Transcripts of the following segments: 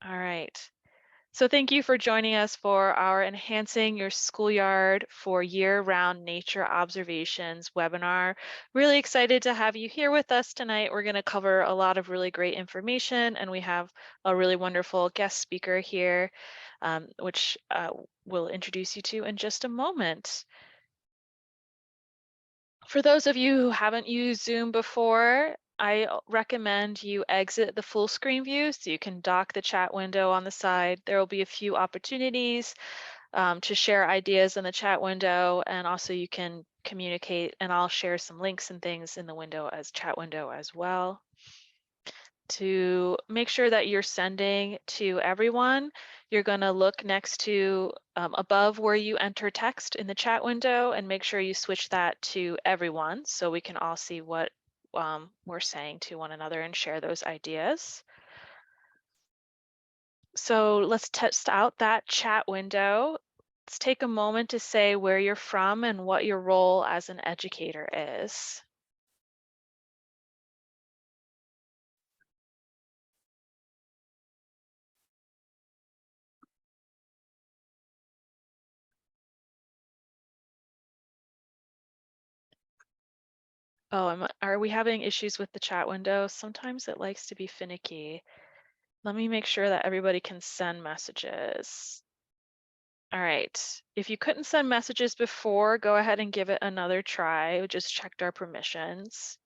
All right. So thank you for joining us for our Enhancing Your Schoolyard for Year-Round Nature Observations webinar. Really excited to have you here with us tonight. We're going to cover a lot of really great information, and we have a really wonderful guest speaker here, which we'll introduce you to in just a moment. For those of you who haven't used Zoom before, I recommend you exit the full screen view so you can dock the chat window on the side. There will be a few opportunities to share ideas in the chat window, and also you can communicate, and I'll share some links and things in the window as chat window as well. To make sure that you're sending to everyone, you're going to look next to above where you enter text in the chat window and make sure you switch that to everyone so we can all see what we're saying to one another and share those ideas. So let's test out that chat window. Let's take a moment to say where you're from and what your role as an educator is. Oh, are we having issues with the chat window? Sometimes it likes to be finicky. Let me make sure that everybody can send messages. All right. If you couldn't send messages before, go ahead and give it another try. We just checked our permissions.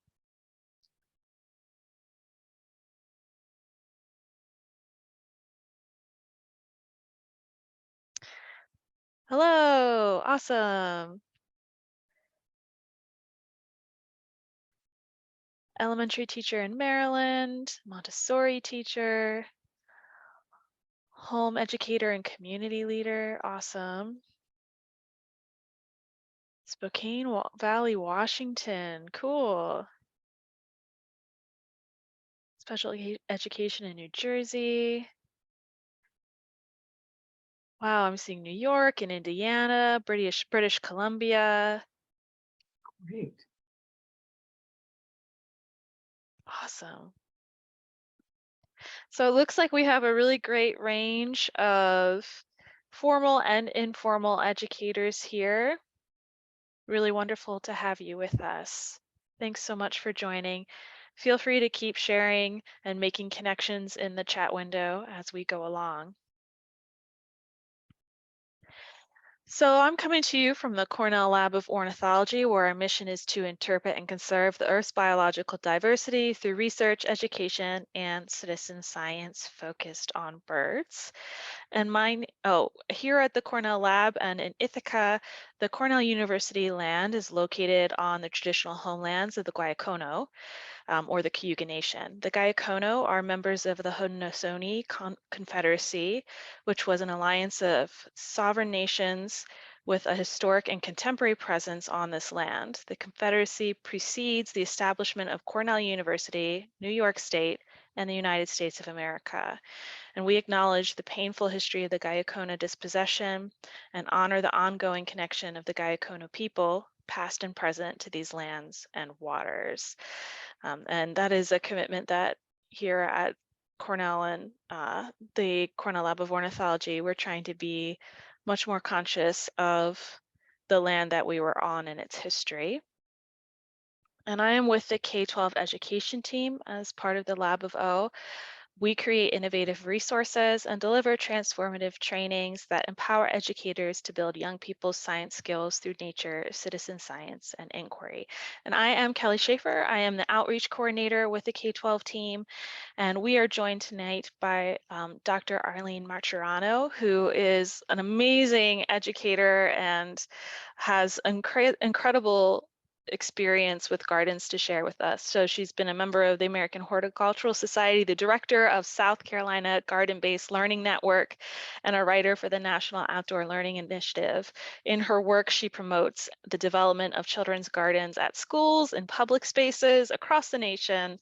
Hello, awesome. Elementary teacher in Maryland, Montessori teacher, home educator and community leader, awesome. Spokane Valley, Washington, cool. Special education in New Jersey. Wow, I'm seeing New York and Indiana, British Columbia. Great. Awesome. So it looks like we have a really great range of formal and informal educators here. Really wonderful to have you with us. Thanks so much for joining. Feel free to keep sharing and making connections in the chat window as we go along. So I'm coming to you from the Cornell Lab of Ornithology, where our mission is to interpret and conserve the Earth's biological diversity through research, education, and citizen science focused on birds. And here at the Cornell Lab and in Ithaca, the Cornell University land is located on the traditional homelands of the Guayacano, or the Cayuga Nation. The Guayacano are members of the Haudenosaunee Confederacy, which was an alliance of sovereign nations with a historic and contemporary presence on this land. The Confederacy precedes the establishment of Cornell University, New York State, and the United States of America. And we acknowledge the painful history of the Guayacano dispossession and honor the ongoing connection of the Guayacano people, past and present, to these lands and waters. And that is a commitment that here at Cornell and the Cornell Lab of Ornithology, we're trying to be much more conscious of the land that we were on and its history. And I am with the K-12 education team as part of the Lab of O. We create innovative resources and deliver transformative trainings that empower educators to build young people's science skills through nature, citizen science, and inquiry. And I am Kelly Schaefer. I am the outreach coordinator with the K-12 team. And we are joined tonight by Dr. Arlene Marturano, who is an amazing educator and has incredible experience with gardens to share with us. So she's been a member of the American Horticultural Society, the director of South Carolina Garden-Based Learning Network, and a writer for the National Outdoor Learning Initiative. In her work, she promotes the development of children's gardens at schools and public spaces across the nation,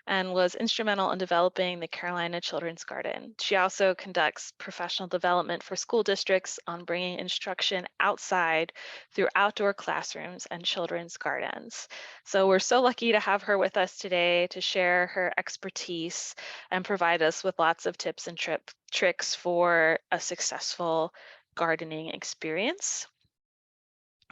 and was instrumental in developing the Carolina Children's Garden. She also conducts professional development for school districts on bringing instruction outside through outdoor classrooms and children's gardens. So we're so lucky to have her with us today to share her expertise and provide us with lots of tips and tricks for a successful gardening experience.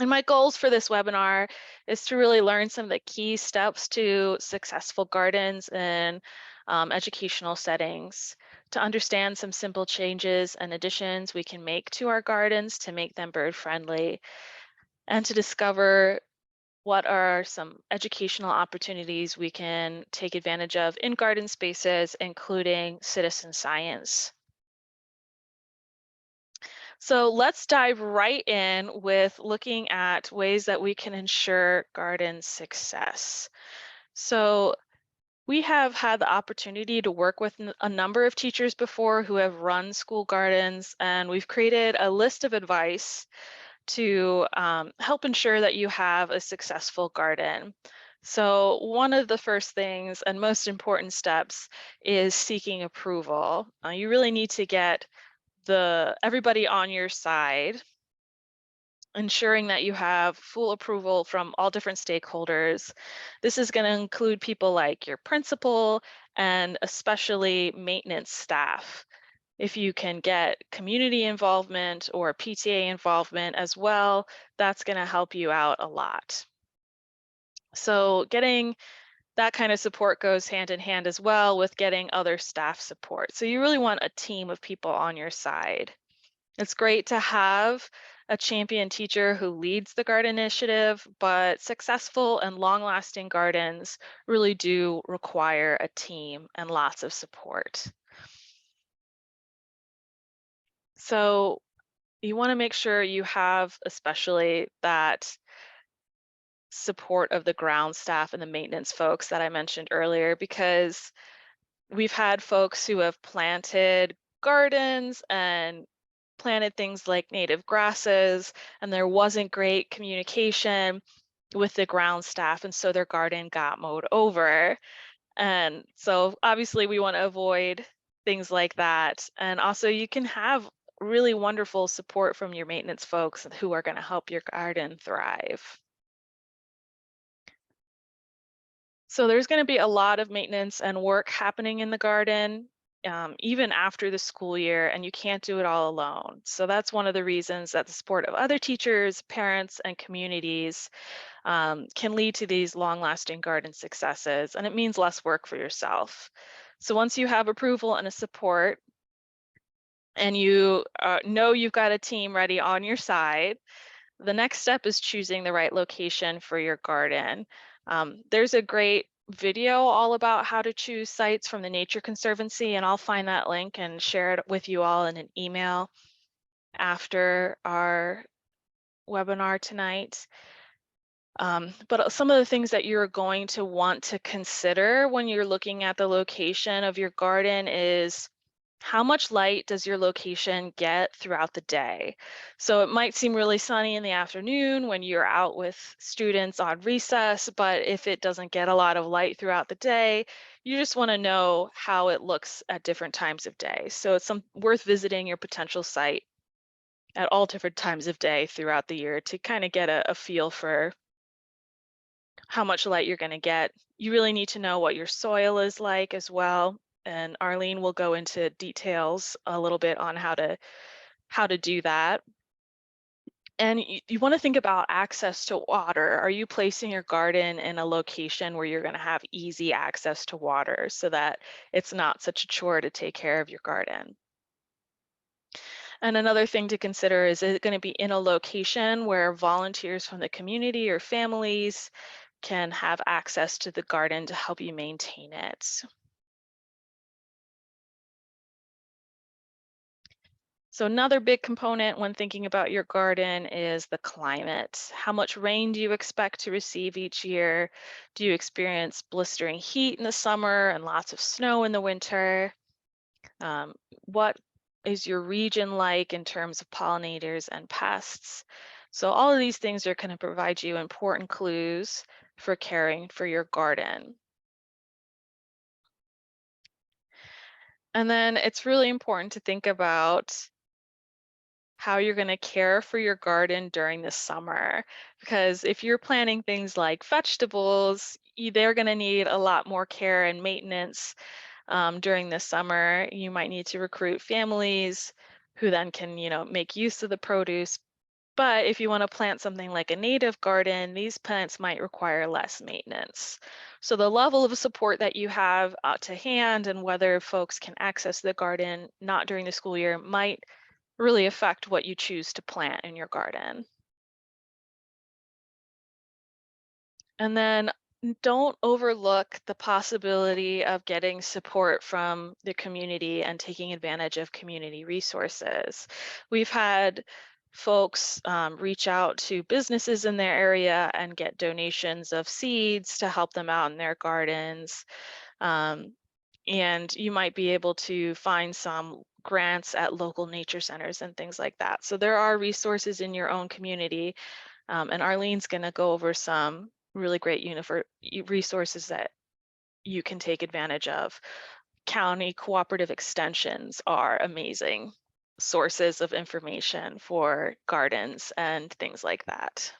And my goals for this webinar is to really learn some of the key steps to successful gardens in educational settings, to understand some simple changes and additions we can make to our gardens to make them bird friendly, and to discover what are some educational opportunities we can take advantage of in garden spaces, including citizen science. So let's dive right in with looking at ways that we can ensure garden success. So we have had the opportunity to work with a number of teachers before who have run school gardens, and we've created a list of advice to help ensure that you have a successful garden. So one of the first things and most important steps is seeking approval. You really need to get everybody on your side, ensuring that you have full approval from all different stakeholders. This is going to include people like your principal and especially maintenance staff. If you can get community involvement or PTA involvement as well, that's going to help you out a lot. So getting that kind of support goes hand in hand as well with getting other staff support. So you really want a team of people on your side. It's great to have a champion teacher who leads the garden initiative, but successful and long-lasting gardens really do require a team and lots of support. So you want to make sure you have especially that support of the ground staff and the maintenance folks that I mentioned earlier, because we've had folks who have planted gardens and planted things like native grasses, and there wasn't great communication with the ground staff, and so their garden got mowed over. And so obviously we want to avoid things like that. And also you can have really wonderful support from your maintenance folks who are going to help your garden thrive. So there's going to be a lot of maintenance and work happening in the garden, even after the school year, and you can't do it all alone. So that's one of the reasons that the support of other teachers, parents, and communities can lead to these long-lasting garden successes, and it means less work for yourself. So once you have approval and a support, and you know you've got a team ready on your side, the next step is choosing the right location for your garden. There's a great video all about how to choose sites from the Nature Conservancy, and I'll find that link and share it with you all in an email after our webinar tonight. But some of the things that you're going to want to consider when you're looking at the location of your garden is how much light does your location get throughout the day? So it might seem really sunny in the afternoon when you're out with students on recess, but if it doesn't get a lot of light throughout the day, you just want to know how it looks at different times of day. So it's worth visiting your potential site at all different times of day throughout the year to kind of get a feel for how much light you're going to get. You really need to know what your soil is like as well. And Arlene will go into details a little bit on how to do that. And you want to think about access to water. Are you placing your garden in a location where you're going to have easy access to water so that it's not such a chore to take care of your garden? And another thing to consider is it going to be in a location where volunteers from the community or families can have access to the garden to help you maintain it. So another big component when thinking about your garden is the climate. How much rain do you expect to receive each year? Do you experience blistering heat in the summer and lots of snow in the winter? What is your region like in terms of pollinators and pests? So all of these things are going to provide you important clues for caring for your garden. And then it's really important to think about how you're going to care for your garden during the summer. Because if you're planting things like vegetables, they're going to need a lot more care and maintenance during the summer. You might need to recruit families who then can, make use of the produce. But if you want to plant something like a native garden, these plants might require less maintenance. So the level of support that you have to hand and whether folks can access the garden not during the school year might really affect what you choose to plant in your garden. And then don't overlook the possibility of getting support from the community and taking advantage of community resources. We've had folks reach out to businesses in their area and get donations of seeds to help them out in their gardens. Um, and you might be able to find some grants at local nature centers and things like that. So there are resources in your own community, and Arlene's going to go over some really great resources that you can take advantage of. County cooperative extensions are amazing sources of information for gardens and things like that.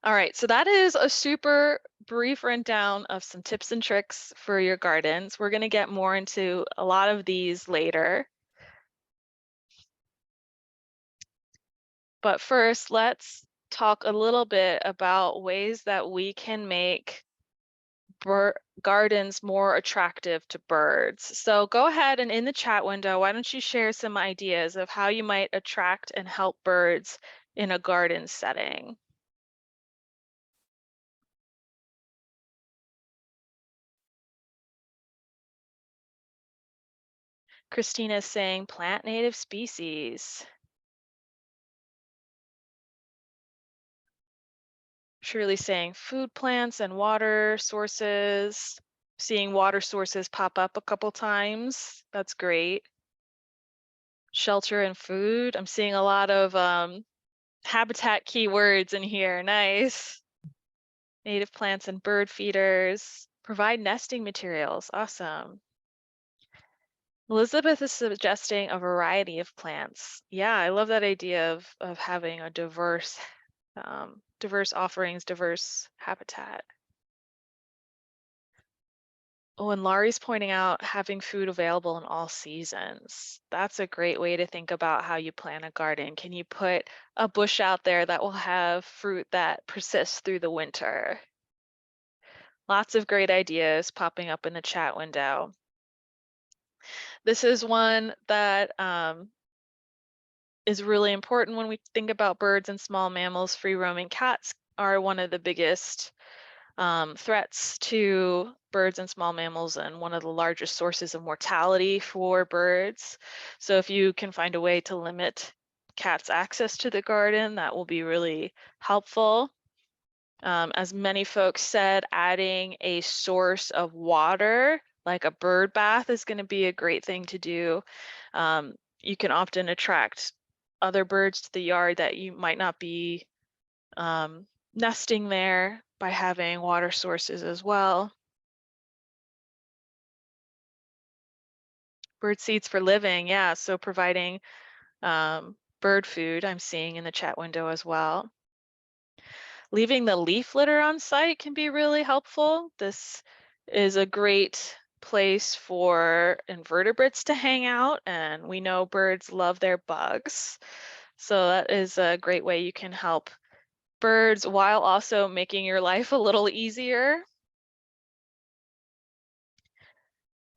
All right, so that is a super brief rundown of some tips and tricks for your gardens. We're going to get more into a lot of these later. But first, let's talk a little bit about ways that we can make gardens more attractive to birds. So go ahead and in the chat window, why don't you share some ideas of how you might attract and help birds in a garden setting? Christina is saying plant native species. Shirley saying food plants and water sources. Seeing water sources pop up a couple times. That's great. Shelter and food. I'm seeing a lot of habitat keywords in here. Nice. Native plants and bird feeders. Provide nesting materials. Awesome. Elizabeth is suggesting a variety of plants. Yeah, I love that idea of having a diverse offerings, diverse habitat. Oh, and Laurie's pointing out having food available in all seasons. That's a great way to think about how you plant a garden. Can you put a bush out there that will have fruit that persists through the winter? Lots of great ideas popping up in the chat window. This is one that is really important when we think about birds and small mammals. Free roaming cats are one of the biggest threats to birds and small mammals and one of the largest sources of mortality for birds. So if you can find a way to limit cats' access to the garden, that will be really helpful. As many folks said, adding a source of water, like a bird bath, is going to be a great thing to do. You can often attract other birds to the yard that you might not be nesting there by having water sources as well. Bird seeds for living, yeah, so providing bird food I'm seeing in the chat window as well. Leaving the leaf litter on site can be really helpful. This is a great place for invertebrates to hang out, and we know birds love their bugs. So that is a great way you can help birds while also making your life a little easier.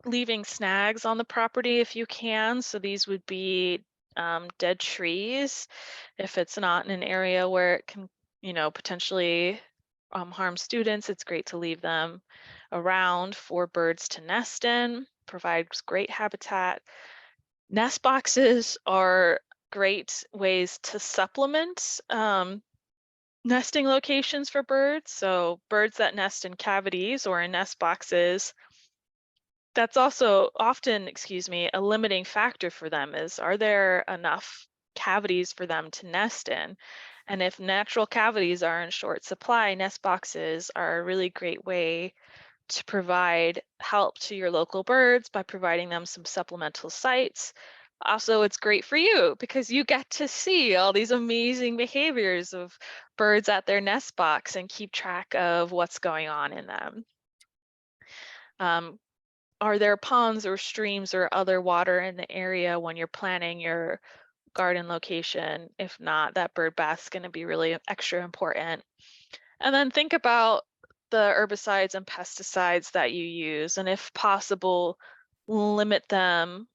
Leaving snags on the property if you can. So these would be dead trees. If it's not in an area where it can, potentially harm students, it's great to leave them around for birds to nest in, provides great habitat. Nest boxes are great ways to supplement nesting locations for birds. So birds that nest in cavities or in nest boxes, that's also often, excuse me, a limiting factor for them is, are there enough cavities for them to nest in? And if natural cavities are in short supply, nest boxes are a really great way to provide help to your local birds by providing them some supplemental sites. Also, it's great for you because you get to see all these amazing behaviors of birds at their nest box and keep track of what's going on in them. Um, are there ponds or streams or other water in the area when you're planning your garden location? If not, that bird bath's going to be really extra important. And then think about the herbicides and pesticides that you use, and if possible, limit them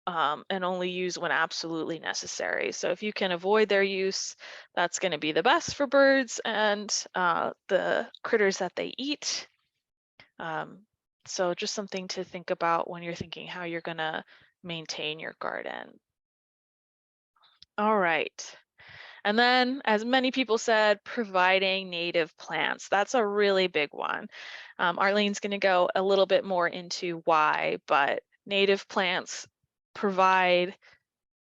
and only use when absolutely necessary. So if you can avoid their use, that's going to be the best for birds and the critters that they eat. So just something to think about when you're thinking how you're going to maintain your garden. All right. And then, as many people said, providing native plants. That's a really big one. Arlene's going to go a little bit more into why, but native plants provide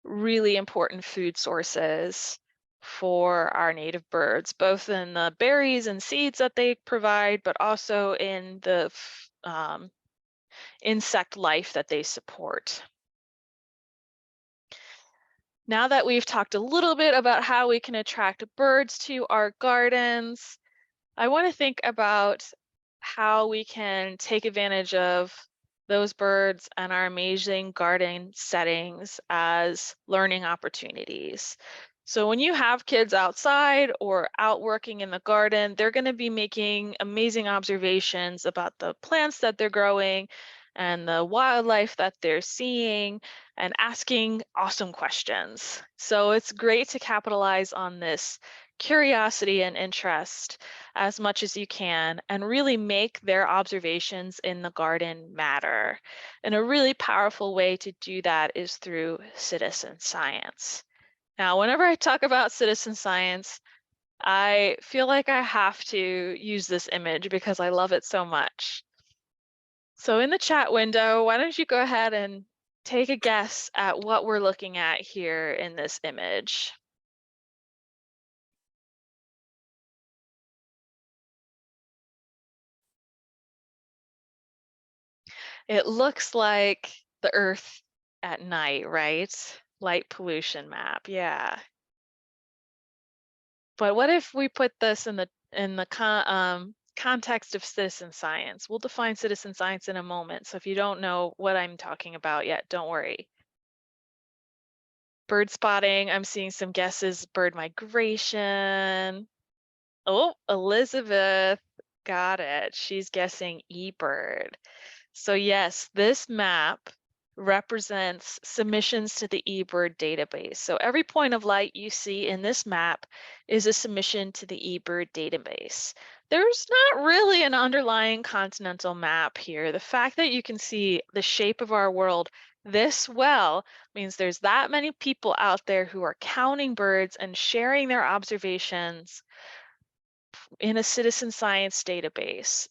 really important food sources for our native birds, both in the berries and seeds that they provide, but also in the insect life that they support. Now that we've talked a little bit about how we can attract birds to our gardens, I want to think about how we can take advantage of those birds and our amazing garden settings as learning opportunities. So when you have kids outside or out working in the garden, they're going to be making amazing observations about the plants that they're growing and the wildlife that they're seeing and asking awesome questions. So it's great to capitalize on this curiosity and interest as much as you can and really make their observations in the garden matter. And a really powerful way to do that is through citizen science. Now, whenever I talk about citizen science, I feel like I have to use this image because I love it so much. So in the chat window, why don't you go ahead and take a guess at what we're looking at here in this image? It looks like the Earth at night, right? Light pollution map, yeah. But what if we put this in the context of citizen science? We'll define citizen science in a moment. So if you don't know what I'm talking about yet, don't worry. Bird spotting, I'm seeing some guesses. Bird migration. Oh, Elizabeth got it. She's guessing eBird. So yes, this map represents submissions to the eBird database. So every point of light you see in this map is a submission to the eBird database. There's not really an underlying continental map here. The fact that you can see the shape of our world this well means there's that many people out there who are counting birds and sharing their observations in a citizen science database.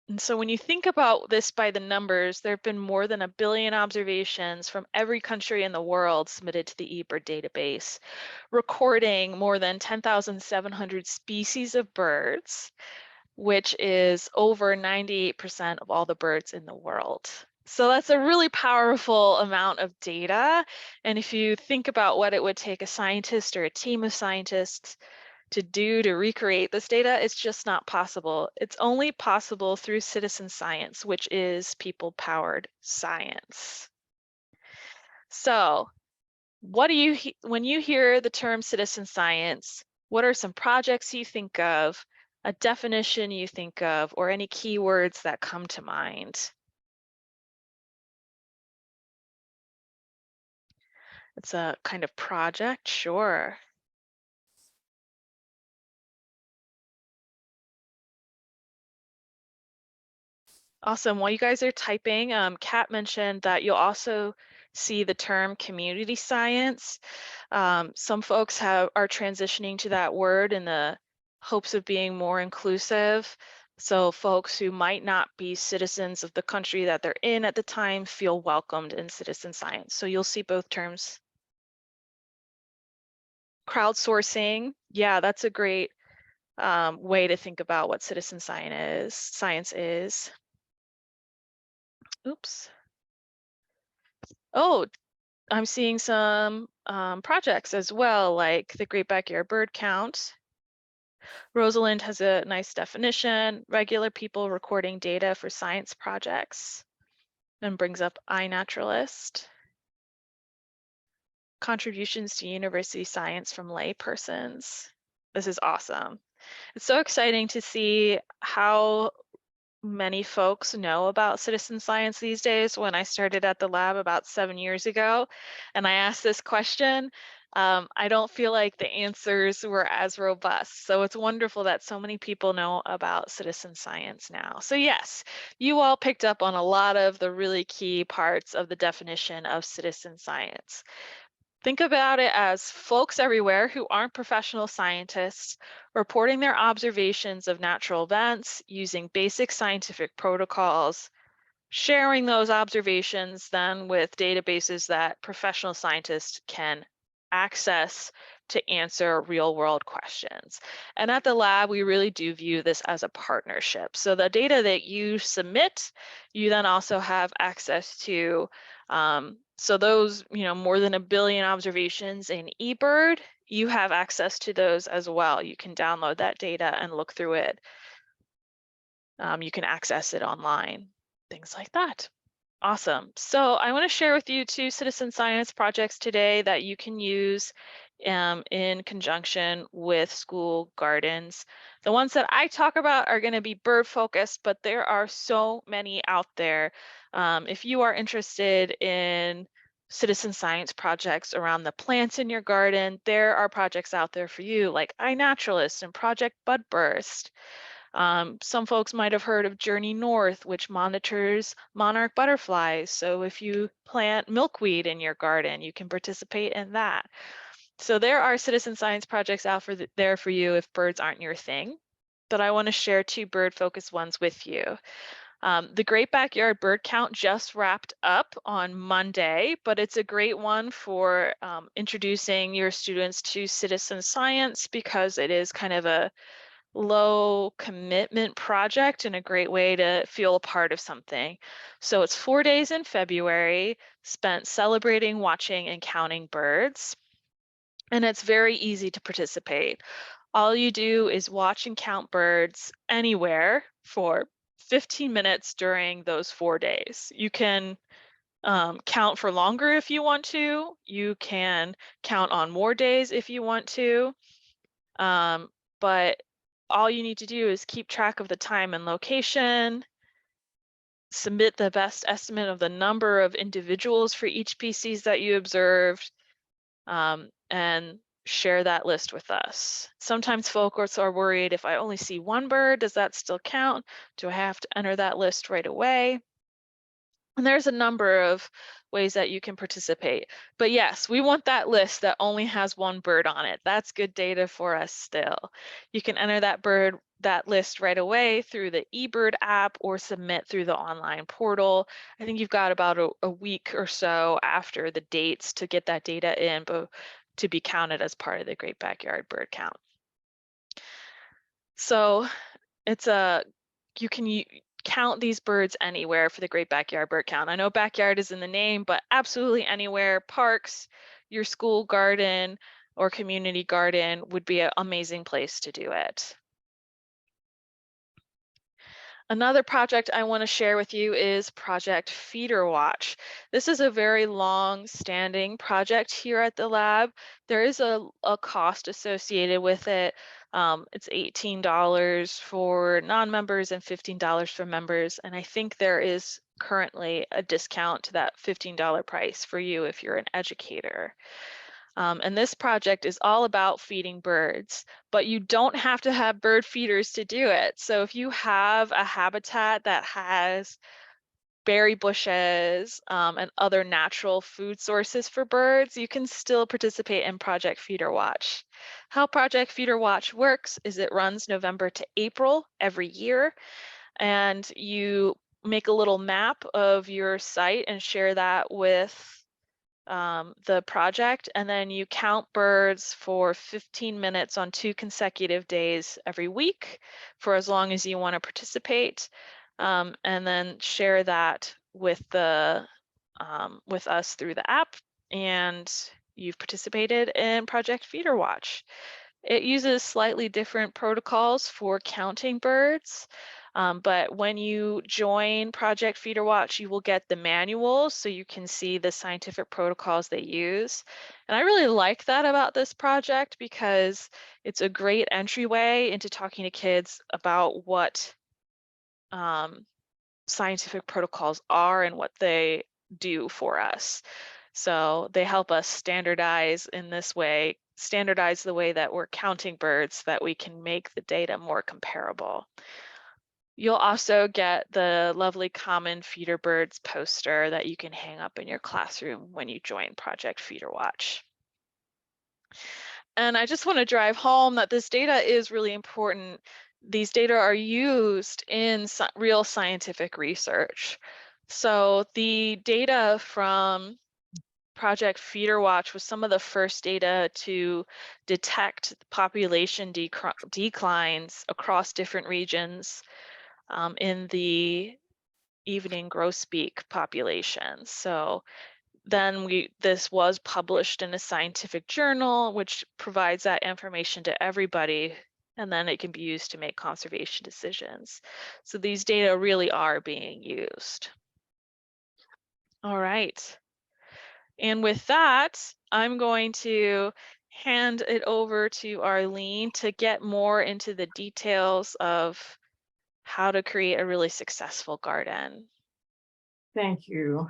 And so when you think about this by the numbers, there have been more than 1 billion observations from every country in the world submitted to the eBird database, recording more than 10,700 species of birds, which is over 98% of all the birds in the world. So that's a really powerful amount of data. And if you think about what it would take a scientist or a team of scientists to do to recreate this data, it's just not possible. It's only possible through citizen science, which is people-powered science. So what do you, when you hear the term citizen science, what are some projects you think of, a definition you think of, or any keywords that come to mind? It's a kind of project, sure. Awesome. While you guys are typing, Kat mentioned that you'll also see the term community science. Some folks are transitioning to that word in the hopes of being more inclusive. So folks who might not be citizens of the country that they're in at the time feel welcomed in citizen science. So you'll see both terms. Crowdsourcing, yeah, that's a great way to think about what citizen science is. Oops. Oh, I'm seeing some projects as well, like the Great Backyard Bird Count. Rosalind has a nice definition, regular people recording data for science projects, and brings up iNaturalist. Contributions to university science from lay persons. This is awesome. It's so exciting to see how many folks know about citizen science these days. When I started at the lab about 7 years ago and I asked this question, I don't feel like the answers were as robust. So it's wonderful that so many people know about citizen science now. So yes, you all picked up on a lot of the really key parts of the definition of citizen science. Think about it as folks everywhere who aren't professional scientists reporting their observations of natural events using basic scientific protocols, sharing those observations then with databases that professional scientists can access to answer real world questions. And at the lab, we really do view this as a partnership. So the data that you submit, you then also have access to. So those, more than 1 billion observations in eBird, you have access to those as well. You can download that data and look through it. You can access it online, things like that. Awesome. So I want to share with you 2 citizen science projects today that you can use in conjunction with school gardens. The ones that I talk about are going to be bird focused, but there are so many out there. If you are interested in citizen science projects around the plants in your garden, there are projects out there for you like iNaturalist and Project Budburst. Some folks might have heard of Journey North, which monitors monarch butterflies. So if you plant milkweed in your garden, you can participate in that. So there are citizen science projects out there for you if birds aren't your thing. But I want to share 2 bird-focused ones with you. The Great Backyard Bird Count just wrapped up on Monday, but it's a great one for introducing your students to citizen science because it is kind of a low commitment project and a great way to feel a part of something. So it's 4 days in February, spent celebrating, watching, and counting birds. And it's very easy to participate. All you do is watch and count birds anywhere for 15 minutes during those 4 days. You can count for longer if you want to. You can count on more days if you want to. But all you need to do is keep track of the time and location, submit the best estimate of the number of individuals for each species that you observed, and share that list with us. Sometimes folks are worried, if I only see one bird, does that still count? Do I have to enter that list right away? And there's a number of ways that you can participate. But yes, we want that list that only has one bird on it. That's good data for us still. You can enter that list right away through the eBird app or submit through the online portal. I think you've got about a week or so after the dates to get that data in, but to be counted as part of the Great Backyard Bird Count. So it's you can count these birds anywhere for the Great Backyard Bird Count. I know backyard is in the name, but absolutely anywhere. Parks, your school garden, or community garden would be an amazing place to do it. Another project I want to share with you is Project Feeder Watch. This is a very long-standing project here at the lab. There is a cost associated with it. It's $18 for non-members and $15 for members, and I think there is currently a discount to that $15 price for you if you're an educator. And this project is all about feeding birds, but you don't have to have bird feeders to do it. So if you have a habitat that has berry bushes and other natural food sources for birds, you can still participate in Project Feeder Watch. How Project Feeder Watch works is it runs November to April every year, and you make a little map of your site and share that with the project, and then you count birds for 15 minutes on 2 consecutive days every week for as long as you want to participate, and then share that with the with us through the app, and you've participated in Project Feeder Watch. It uses slightly different protocols for counting birds, but when you join Project Feeder Watch, you will get the manual so you can see the scientific protocols they use. And I really like that about this project because it's a great entryway into talking to kids about what um, scientific protocols are and what they do for us. So they help us standardize in this way, standardize the way that we're counting birds so that we can make the data more comparable. You'll also get the lovely Common Feeder Birds poster that you can hang up in your classroom when you join Project Feeder Watch. And I just want to drive home that this data is really important. These data are used in real scientific research. So the data from Project Feeder Watch was some of the first data to detect population declines across different regions in the evening grosbeak population. So then this was published in a scientific journal, which provides that information to everybody, and then it can be used to make conservation decisions. So these data really are being used. All right. And with that, I'm going to hand it over to Arlene to get more into the details of how to create a really successful garden. Thank you.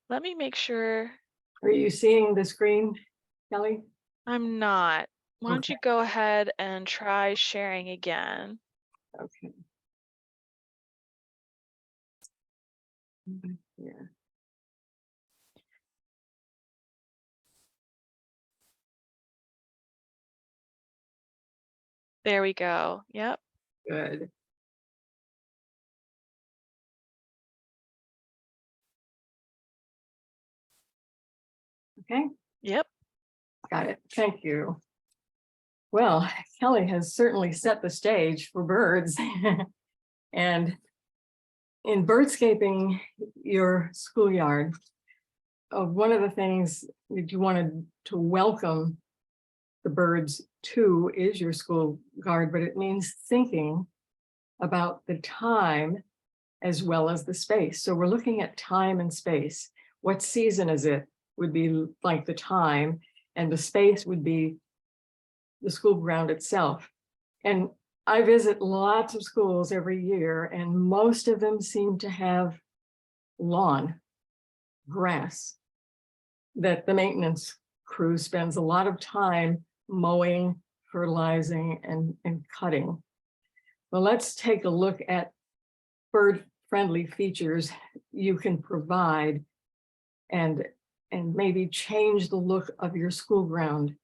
Let me make sure Are you seeing the screen, Kelly? I'm not. Why don't Okay. you go ahead and try sharing again? Okay. Yeah. There we go. Yep. Good. Okay. Yep. Got it. Thank you. Well, Kelly has certainly set the stage for birds. And in birdscaping your schoolyard, one of the things that you wanted to welcome the birds to is your school guard, but it means thinking about the time as well as the space. So we're looking at time and space. What season is it would be like the time, and the space would be the school ground itself. And I visit lots of schools every year, and most of them seem to have lawn, grass, that the maintenance crew spends a lot of time mowing, fertilizing, and cutting. Well, let's take a look at bird-friendly features you can provide and maybe change the look of your school ground.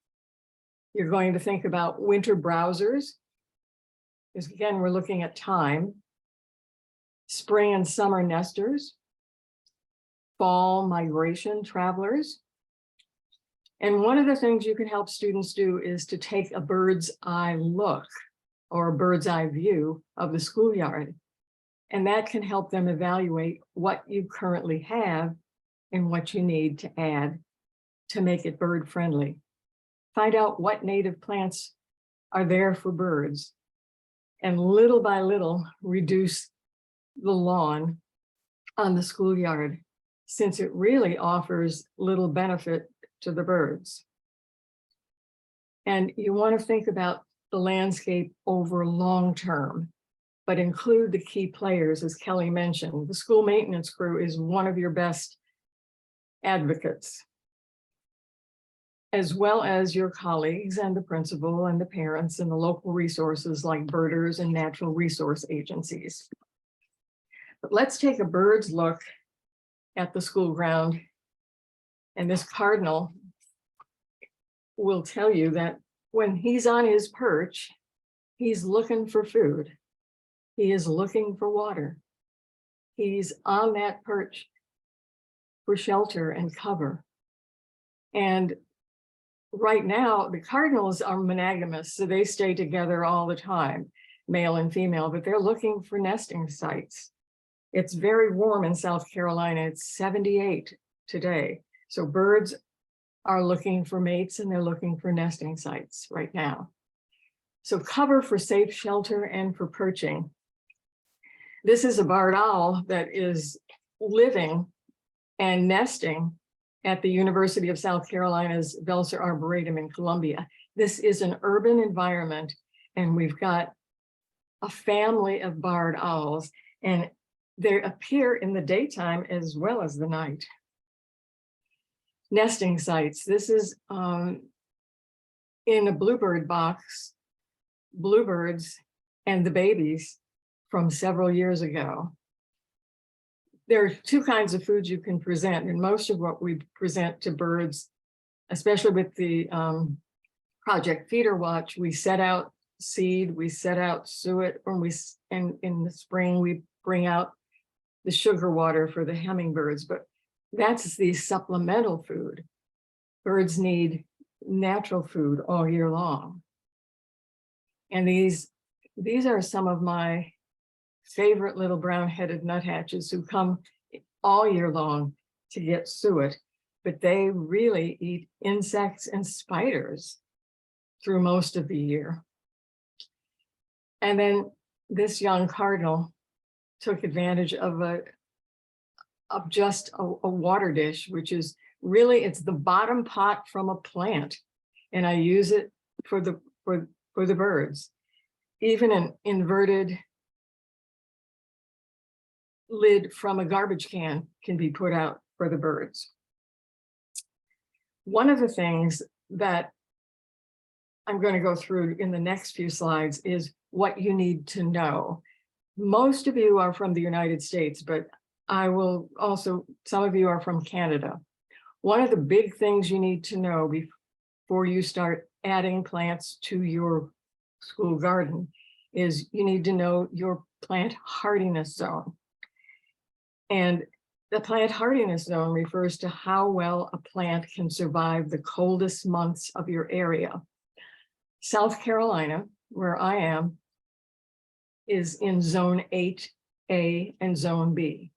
You're going to think about winter browsers, because again, we're looking at time, spring and summer nesters, fall migration travelers. And one of the things you can help students do is to take a bird's eye look or a bird's eye view of the schoolyard. And that can help them evaluate what you currently have and what you need to add to make it bird friendly. Find out what native plants are there for birds, and little by little reduce the lawn on the schoolyard, since it really offers little benefit to the birds. And you want to think about the landscape over long term, but include the key players, as Kelly mentioned. The school maintenance crew is one of your best advocates, as well as your colleagues and the principal and the parents and the local resources like birders and natural resource agencies. But let's take a bird's look at the school ground. And this cardinal will tell you that when he's on his perch, he's looking for food. He is looking for water. He's on that perch for shelter and cover. And right now, the cardinals are monogamous, so they stay together all the time, male and female, but they're looking for nesting sites. It's very warm in South Carolina. It's 78 today. So birds are looking for mates and they're looking for nesting sites right now. So cover for safe shelter and for perching. This is a barred owl that is living and nesting at the University of South Carolina's Velser Arboretum in Columbia. This is an urban environment, and we've got a family of barred owls, and they appear in the daytime as well as the night. Nesting sites. This is in a bluebird box, bluebirds and the babies from several years ago. There are two kinds of foods you can present, and most of what we present to birds, especially with the Project Feeder Watch, we set out seed, we set out suet, and in the spring we bring out the sugar water for the hummingbirds, but that's the supplemental food. Birds need natural food all year long. And these are some of my favorite little brown-headed nuthatches who come all year long to get suet, but they really eat insects and spiders through most of the year. And then this young cardinal took advantage of just a water dish, which is really, it's the bottom pot from a plant, and I use it for the birds. Even an inverted lid from a garbage can be put out for the birds. One of the things that I'm going to go through in the next few slides is what you need to know. Most of you are from the United States, but I will also, some of you are from Canada. One of the big things you need to know before you start adding plants to your school garden is you need to know your plant hardiness zone. And the plant hardiness zone refers to how well a plant can survive the coldest months of your area. South Carolina, where I am, is in zone 8A and zone B,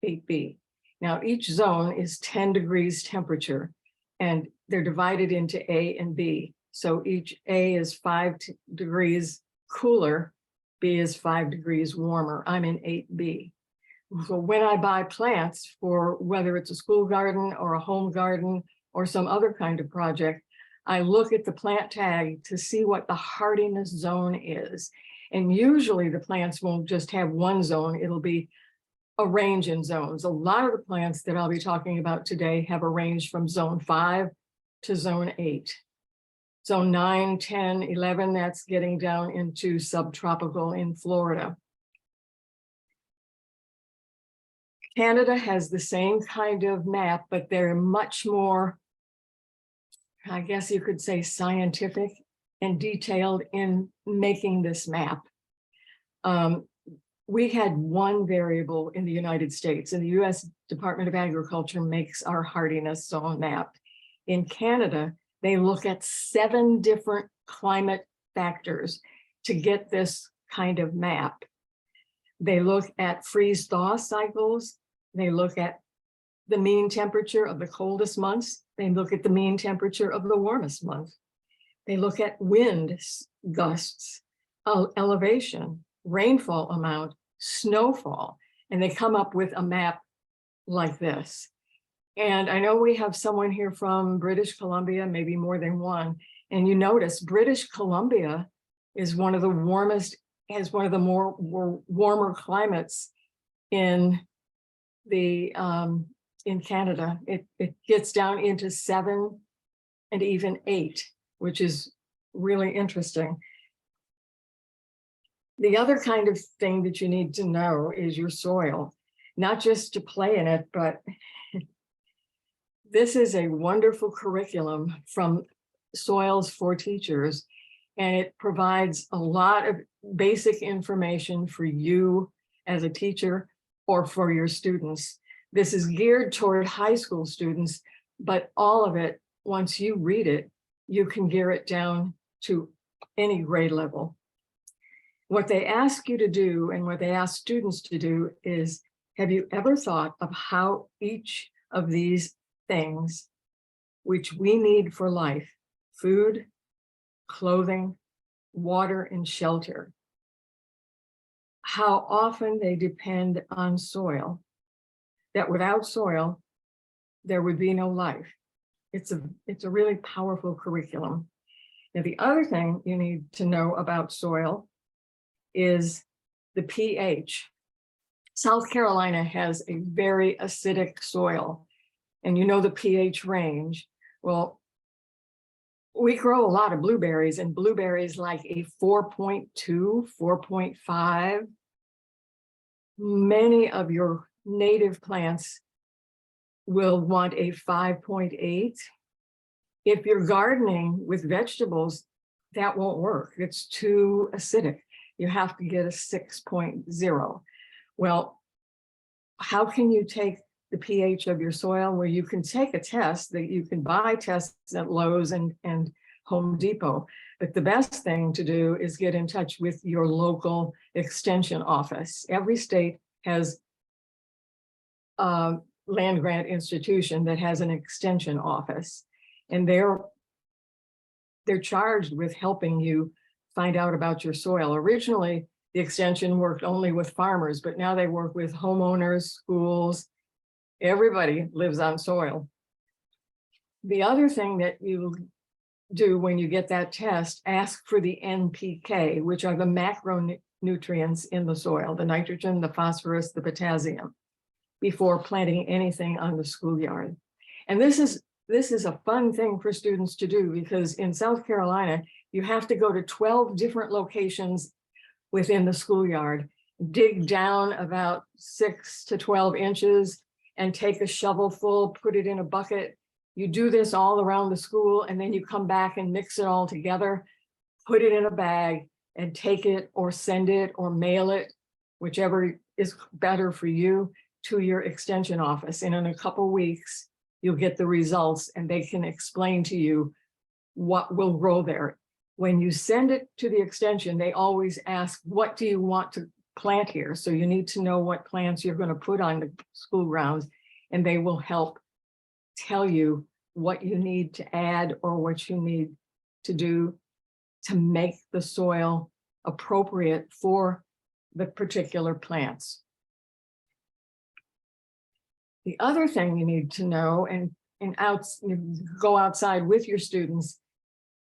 8B. Now, each zone is 10 degrees temperature, and they're divided into A and B. So each A is 5 degrees cooler, B is 5 degrees warmer. I'm in 8B. So when I buy plants for whether it's a school garden or a home garden or some other kind of project, I look at the plant tag to see what the hardiness zone is. And usually the plants won't just have one zone, it'll be a range in zones. A lot of the plants that I'll be talking about today have a range from zone 5 to zone 8. Zone 9, 10, 11, that's getting down into subtropical in Florida. Canada has the same kind of map, but they're much more, I guess you could say, scientific and detailed in making this map. We had one variable in the United States, and the US Department of Agriculture makes our hardiness zone map. In Canada, they look at 7 different climate factors to get this kind of map. They look at freeze-thaw cycles. They look at the mean temperature of the coldest months. They look at the mean temperature of the warmest month. They look at wind gusts, elevation, rainfall amount, snowfall, and they come up with a map like this. And I know we have someone here from British Columbia, maybe more than one, and you notice British Columbia is one of the warmest, has one of the more warmer climates in the in Canada. It gets down into 7 and even 8, which is really interesting. The other kind of thing that you need to know is your soil, not just to play in it, but this is a wonderful curriculum from Soils for Teachers, and it provides a lot of basic information for you as a teacher or for your students. This is geared toward high school students, but all of it, once you read it, you can gear it down to any grade level. What they ask you to do and what they ask students to do is, have you ever thought of how each of these things, which we need for life, food, clothing, water, and shelter, how often they depend on soil, that without soil, there would be no life. It's a really powerful curriculum. Now, the other thing you need to know about soil is the pH. South Carolina has a very acidic soil, and you know the pH range. Well, we grow a lot of blueberries, and blueberries like a 4.2, 4.5. Many of your native plants will want a 5.8. If you're gardening with vegetables, that won't work. It's too acidic. You have to get a 6.0. Well, how can you take the pH of your soil? Where you can take a test that you can buy tests at Lowe's and Home Depot. But the best thing to do is get in touch with your local extension office. Every state has a land grant institution that has an extension office, and they're charged with helping you find out about your soil. Originally, the extension worked only with farmers, but now they work with homeowners, schools. Everybody lives on soil. The other thing that you do when you get that test, ask for the NPK, which are the macronutrients in the soil, the nitrogen, the phosphorus, the potassium, before planting anything on the schoolyard. And this is a fun thing for students to do, because in South Carolina, you have to go to 12 different locations within the schoolyard, dig down about 6 to 12 inches and take a shovel full, put it in a bucket. You do this all around the school, and then you come back and mix it all together, put it in a bag, and take it or send it or mail it, whichever is better for you, to your extension office. And in a couple weeks, you'll get the results, and they can explain to you what will grow there. When you send it to the extension, they always ask, what do you want to plant here? So you need to know what plants you're going to put on the school grounds, and they will help tell you what you need to add or what you need to do to make the soil appropriate for the particular plants. The other thing you need to know, and you go outside with your students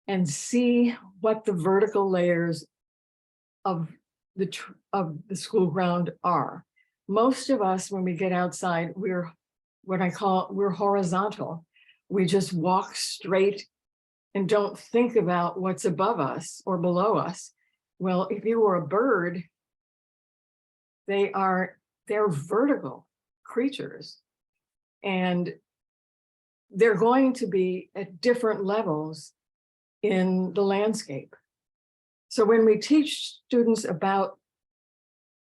and see what the vertical layers of the school ground are. Most of us, when we get outside, we're horizontal. We just walk straight and don't think about what's above us or below us. Well, if you were a bird, they're vertical creatures, and they're going to be at different levels in the landscape. So when we teach students about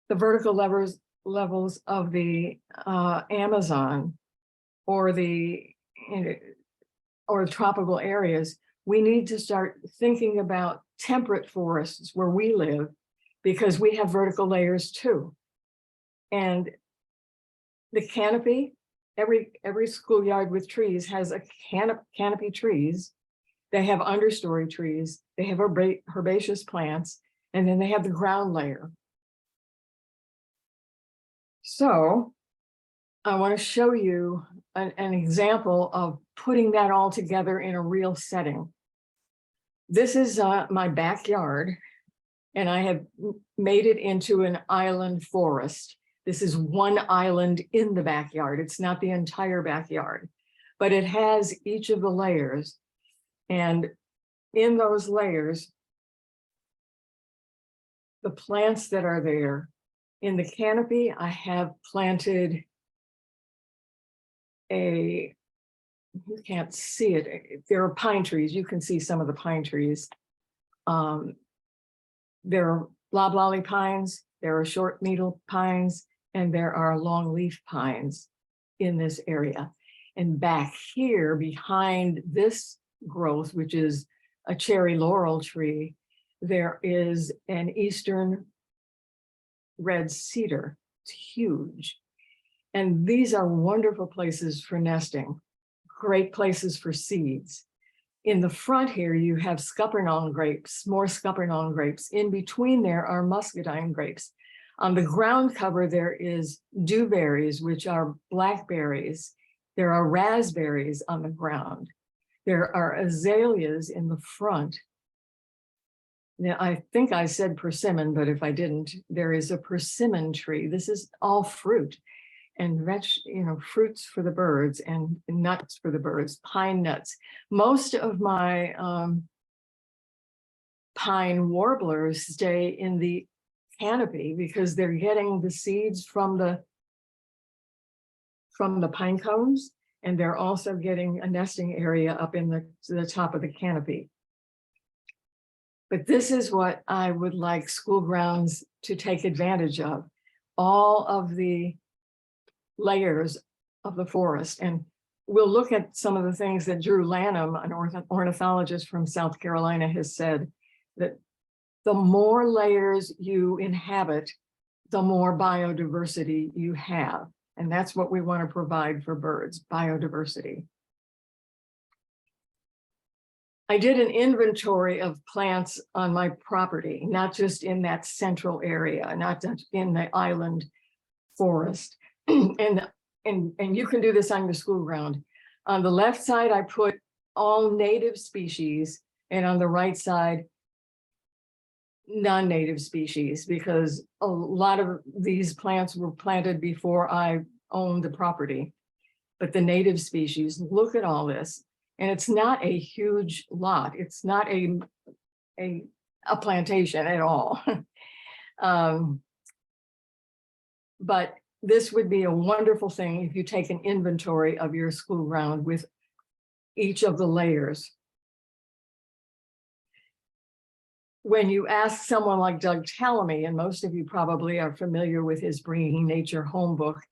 the vertical levels of the Amazon or the tropical areas, we need to start thinking about temperate forests where we live, because we have vertical layers too. And the canopy, every schoolyard with trees has a canopy trees. They have understory trees, they have herbaceous plants, and then they have the ground layer. So I want to show you an example of putting that all together in a real setting. This is my backyard, and I have made it into an island forest. This is one island in the backyard. It's not the entire backyard, but it has each of the layers. And in those layers, the plants that are there. In the canopy, I have planted you can't see it. There are pine trees. You can see some of the pine trees. There are loblolly pines, there are short needle pines, and there are longleaf pines in this area. And back here behind this growth, which is a cherry laurel tree, there is an eastern red cedar. It's huge. And these are wonderful places for nesting, great places for seeds. In the front here, you have scuppernong grapes, more scuppernong grapes. In between there are muscadine grapes. On the ground cover, there is dewberries, which are blackberries. There are raspberries on the ground. There are azaleas in the front. Now, I think I said persimmon, but if I didn't, there is a persimmon tree. This is all fruit and fruits for the birds and nuts for the birds, pine nuts. Most of my pine warblers stay in the canopy because they're getting the seeds from the pine cones, and they're also getting a nesting area up in the top of the canopy. But this is what I would like school grounds to take advantage of. All of the layers of the forest. And we'll look at some of the things that Drew Lanham, an ornithologist from South Carolina, has said, that the more layers you inhabit, the more biodiversity you have. And that's what we want to provide for birds, biodiversity. I did an inventory of plants on my property, not just in that central area, not just in the island forest. And you can do this on your school ground. On the left side, I put all native species, and on the right side, non-native species, because a lot of these plants were planted before I owned the property. But the native species, look at all this. And it's not a huge lot. It's not a plantation at all. But this would be a wonderful thing if you take an inventory of your school ground with each of the layers. When you ask someone like Doug Tallamy, and most of you probably are familiar with his Bringing Nature Home book,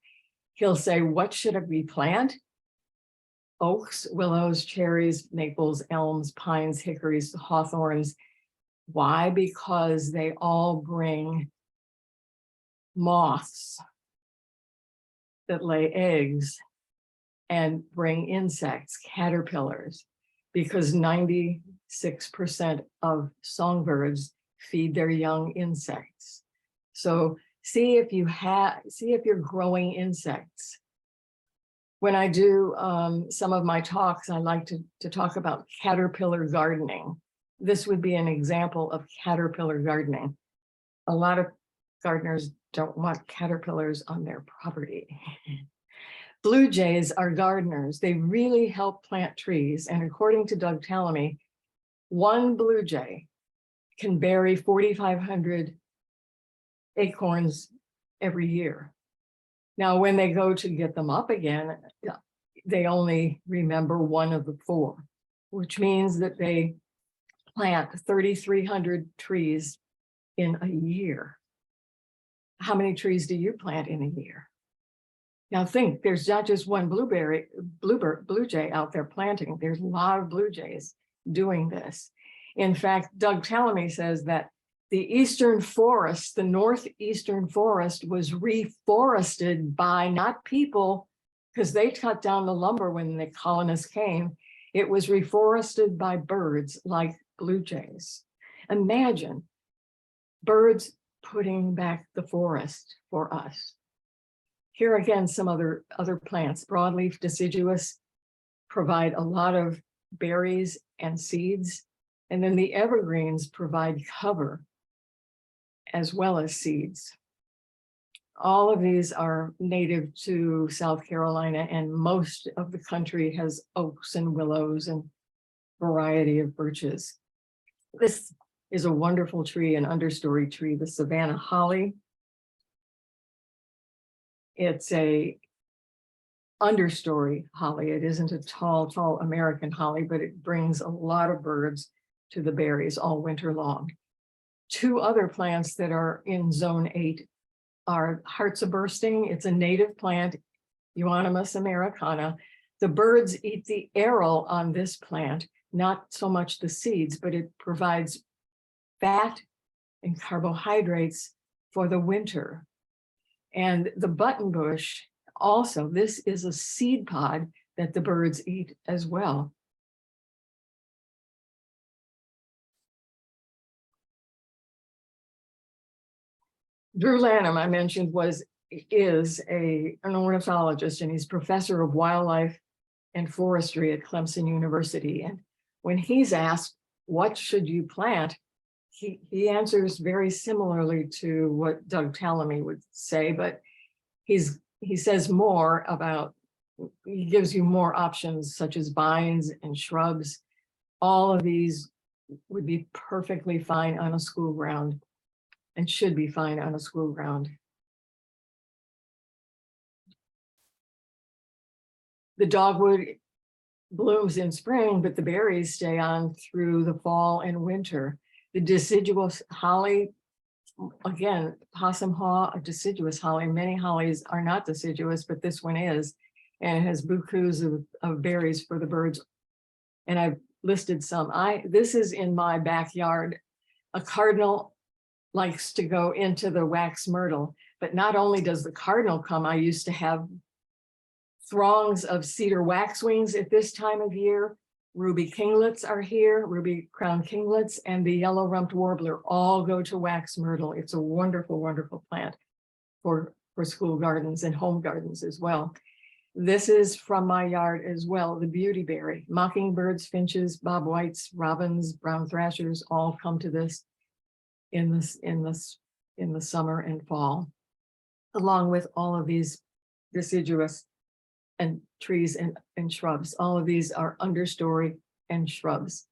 he'll say, what should we plant? Oaks, willows, cherries, maples, elms, pines, hickories, hawthorns. Why? Because they all bring moths that lay eggs and bring insects, caterpillars, because 96% of songbirds feed their young insects. So see if you're growing insects. When I do some of my talks, I like to talk about caterpillar gardening. This would be an example of caterpillar gardening. A lot of gardeners don't want caterpillars on their property. Blue jays are gardeners. They really help plant trees. And according to Doug Tallamy, one blue jay can bury 4,500 acorns every year. Now, when they go to get them up again, they only remember one of the four, which means that they plant 3,300 trees in a year. How many trees do you plant in a year? Now think, there's not just one blue jay out there planting. There's a lot of blue jays doing this. In fact, Doug Tallamy says that the eastern forest, the northeastern forest, was reforested by not people, because they cut down the lumber when the colonists came. It was reforested by birds like blue jays. Imagine birds putting back the forest for us. Here again, some other plants. Broadleaf deciduous provide a lot of berries and seeds. And then the evergreens provide cover as well as seeds. All of these are native to South Carolina, and most of the country has oaks and willows and variety of birches. This is a wonderful tree, an understory tree, the Savannah holly. It's a understory holly. It isn't a tall American holly, but it brings a lot of birds to the berries all winter long. Two other plants that are in zone 8 are hearts of bursting. It's a native plant, Euonymus americana. The birds eat the aril on this plant, not so much the seeds, but it provides fat and carbohydrates for the winter. And the buttonbush also, this is a seed pod that the birds eat as well. Drew Lanham, I mentioned, is an ornithologist, and he's professor of wildlife and forestry at Clemson University. And when he's asked, what should you plant? He answers very similarly to what Doug Tallamy would say, but he says more about, he gives you more options such as vines and shrubs. All of these would be perfectly fine on a school ground and should be fine on a school ground. The dogwood blooms in spring, but the berries stay on through the fall and winter. The deciduous holly, again, possum haw, a deciduous holly. Many hollies are not deciduous, but this one is, and it has bouquets of berries for the birds. And I've listed some. This is in my backyard. A cardinal likes to go into the wax myrtle, but not only does the cardinal come, I used to have throngs of cedar waxwings at this time of year. Ruby kinglets are here, ruby crown kinglets, and the yellow rumped warbler all go to wax myrtle. It's a wonderful, wonderful plant for school gardens and home gardens as well. This is from my yard as well, the beautyberry. Mockingbirds, finches, bobwhites, robins, brown thrashers all come to this in the summer and fall, along with all of these deciduous and trees and shrubs. All of these are understory and shrubs.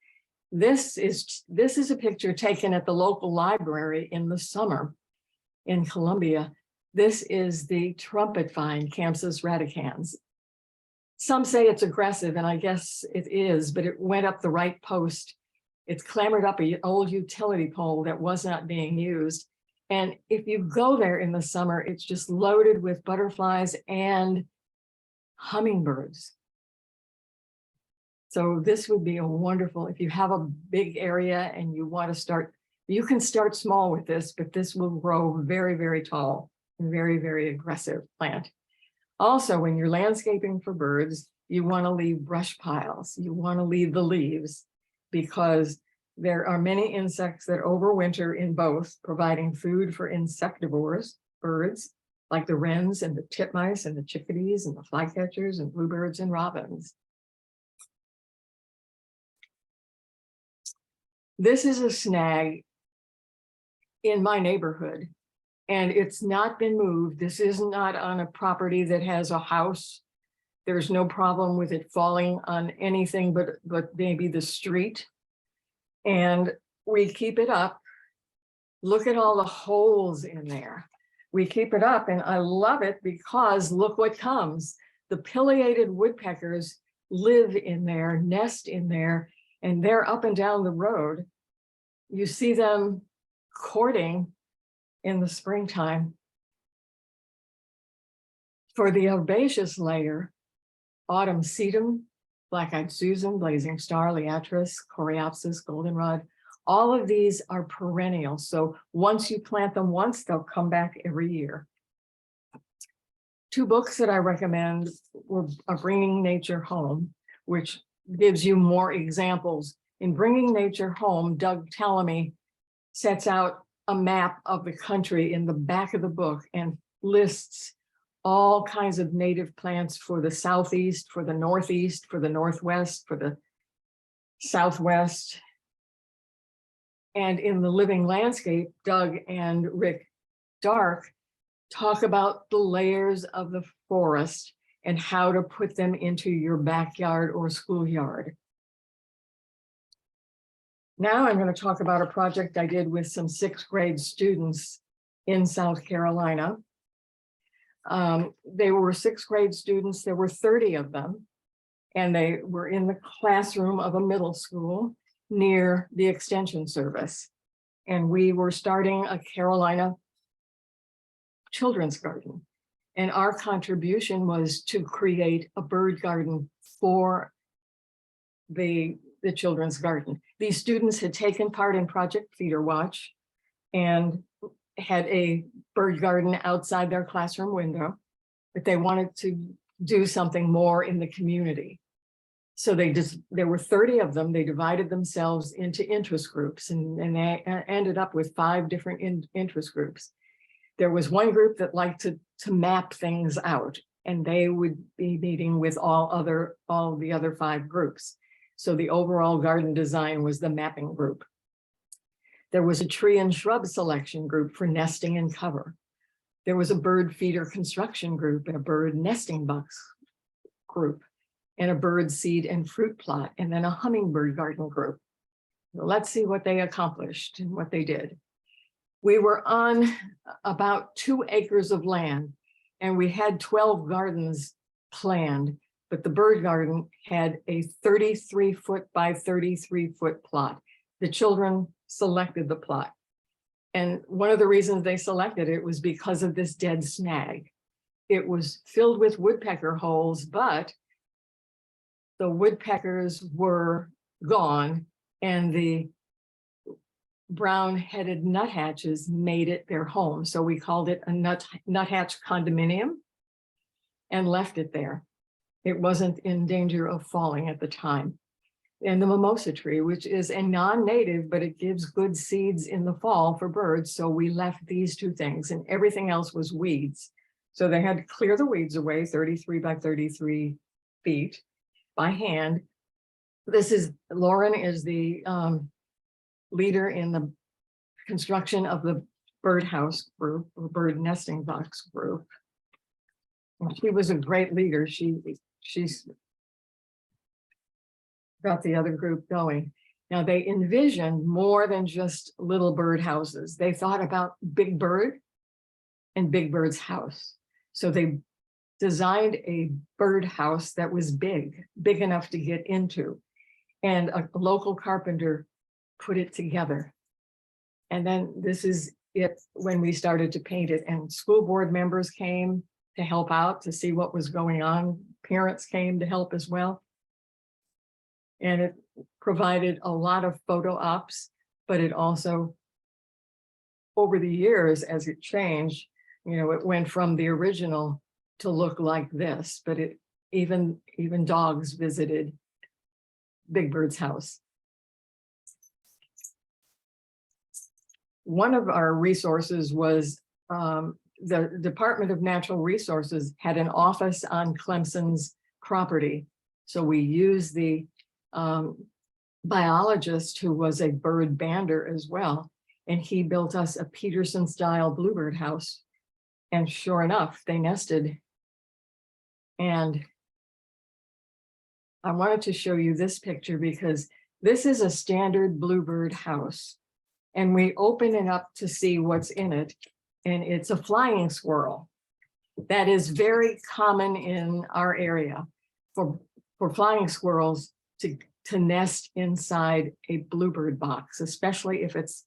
This is a picture taken at the local library in the summer in Columbia. This is the trumpet vine, Campsis radicans. Some say it's aggressive, and I guess it is, but it went up the right post. It's clambered up an old utility pole that was not being used. And if you go there in the summer, it's just loaded with butterflies and hummingbirds. So this would be a wonderful, if you have a big area and you want to start, you can start small with this, but this will grow very, very tall and very, very aggressive plant. Also, when you're landscaping for birds, you want to leave brush piles. You want to leave the leaves because there are many insects that overwinter in both, providing food for insectivores, birds, like the wrens and the titmice and the chickadees and the flycatchers and bluebirds and robins. This is a snag in my neighborhood, and it's not been moved. This is not on a property that has a house. There's no problem with it falling on anything but maybe the street. And we keep it up. Look at all the holes in there. We keep it up, and I love it because look what comes. The pileated woodpeckers live in there, nest in there, and they're up and down the road. You see them courting in the springtime. For the herbaceous layer, autumn sedum, black-eyed Susan, blazing star, liatris, coreopsis, goldenrod, all of these are perennial. So once you plant them once, they'll come back every year. Two books that I recommend are Bringing Nature Home, which gives you more examples. In Bringing Nature Home, Doug Tallamy sets out a map of the country in the back of the book and lists all kinds of native plants for the Southeast, for the Northeast, for the Northwest, for the Southwest. And in The Living Landscape, Doug and Rick Dark talk about the layers of the forest and how to put them into your backyard or schoolyard. Now I'm going to talk about a project I did with some 6th grade students in South Carolina. They were 6th grade students. There were 30 of them, and they were in the classroom of a middle school near the extension service. And we were starting a Carolina children's garden. And our contribution was to create a bird garden for the children's garden. These students had taken part in Project Feeder Watch and had a bird garden outside their classroom window, but they wanted to do something more in the community. So there were 30 of them. They divided themselves into interest groups, and they ended up with 5 different interest groups. There was one group that liked to map things out, and they would be meeting with all the other 5 groups. So the overall garden design was the mapping group. There was a tree and shrub selection group for nesting and cover. There was a bird feeder construction group and a bird nesting box group and a bird seed and fruit plot, and then a hummingbird garden group. Well, let's see what they accomplished and what they did. We were on about 2 acres of land, and we had 12 gardens planned, but the bird garden had a 33-foot by 33-foot plot. The children selected the plot. And one of the reasons they selected it was because of this dead snag. It was filled with woodpecker holes, but the woodpeckers were gone, and the brown-headed nuthatches made it their home. So we called it a nuthatch condominium and left it there. It wasn't in danger of falling at the time. And the mimosa tree, which is a non-native, but it gives good seeds in the fall for birds. So we left these 2 things, and everything else was weeds. So they had to clear the weeds away, 33 by 33 feet by hand. Lauren is the leader in the construction of the birdhouse group or bird nesting box group. And she was a great leader. She's got the other group going. Now they envisioned more than just little bird houses. They thought about Big Bird and Big Bird's house. So they designed a bird house that was big enough to get into. And a local carpenter put it together. And then this is it when we started to paint it, and school board members came to help out to see what was going on. Parents came to help as well. And it provided a lot of photo ops, but it also, over the years, as it changed, it went from the original to look like this, but even dogs visited Big Bird's house. One of our resources was the Department of Natural Resources had an office on Clemson's property. So we used the biologist who was a bird bander as well. And he built us a Peterson style bluebird house. And sure enough, they nested. And I wanted to show you this picture because this is a standard bluebird house. And we open it up to see what's in it. And it's a flying squirrel. That is very common in our area for flying squirrels to nest inside a bluebird box, especially if it's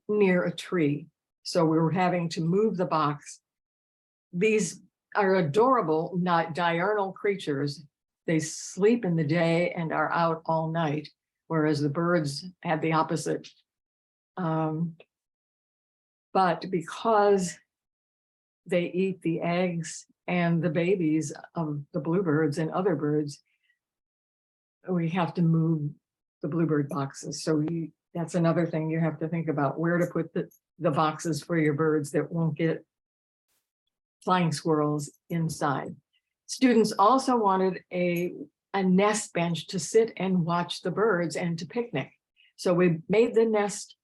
near a tree. So we were having to move the box. These are adorable, not diurnal creatures. They sleep in the day and are out all night, whereas the birds had the opposite. But because they eat the eggs and the babies of the bluebirds and other birds, we have to move the bluebird boxes. So that's another thing you have to think about, where to put the boxes for your birds that won't get flying squirrels inside. Students also wanted a nest bench to sit and watch the birds and to picnic. So we made the nest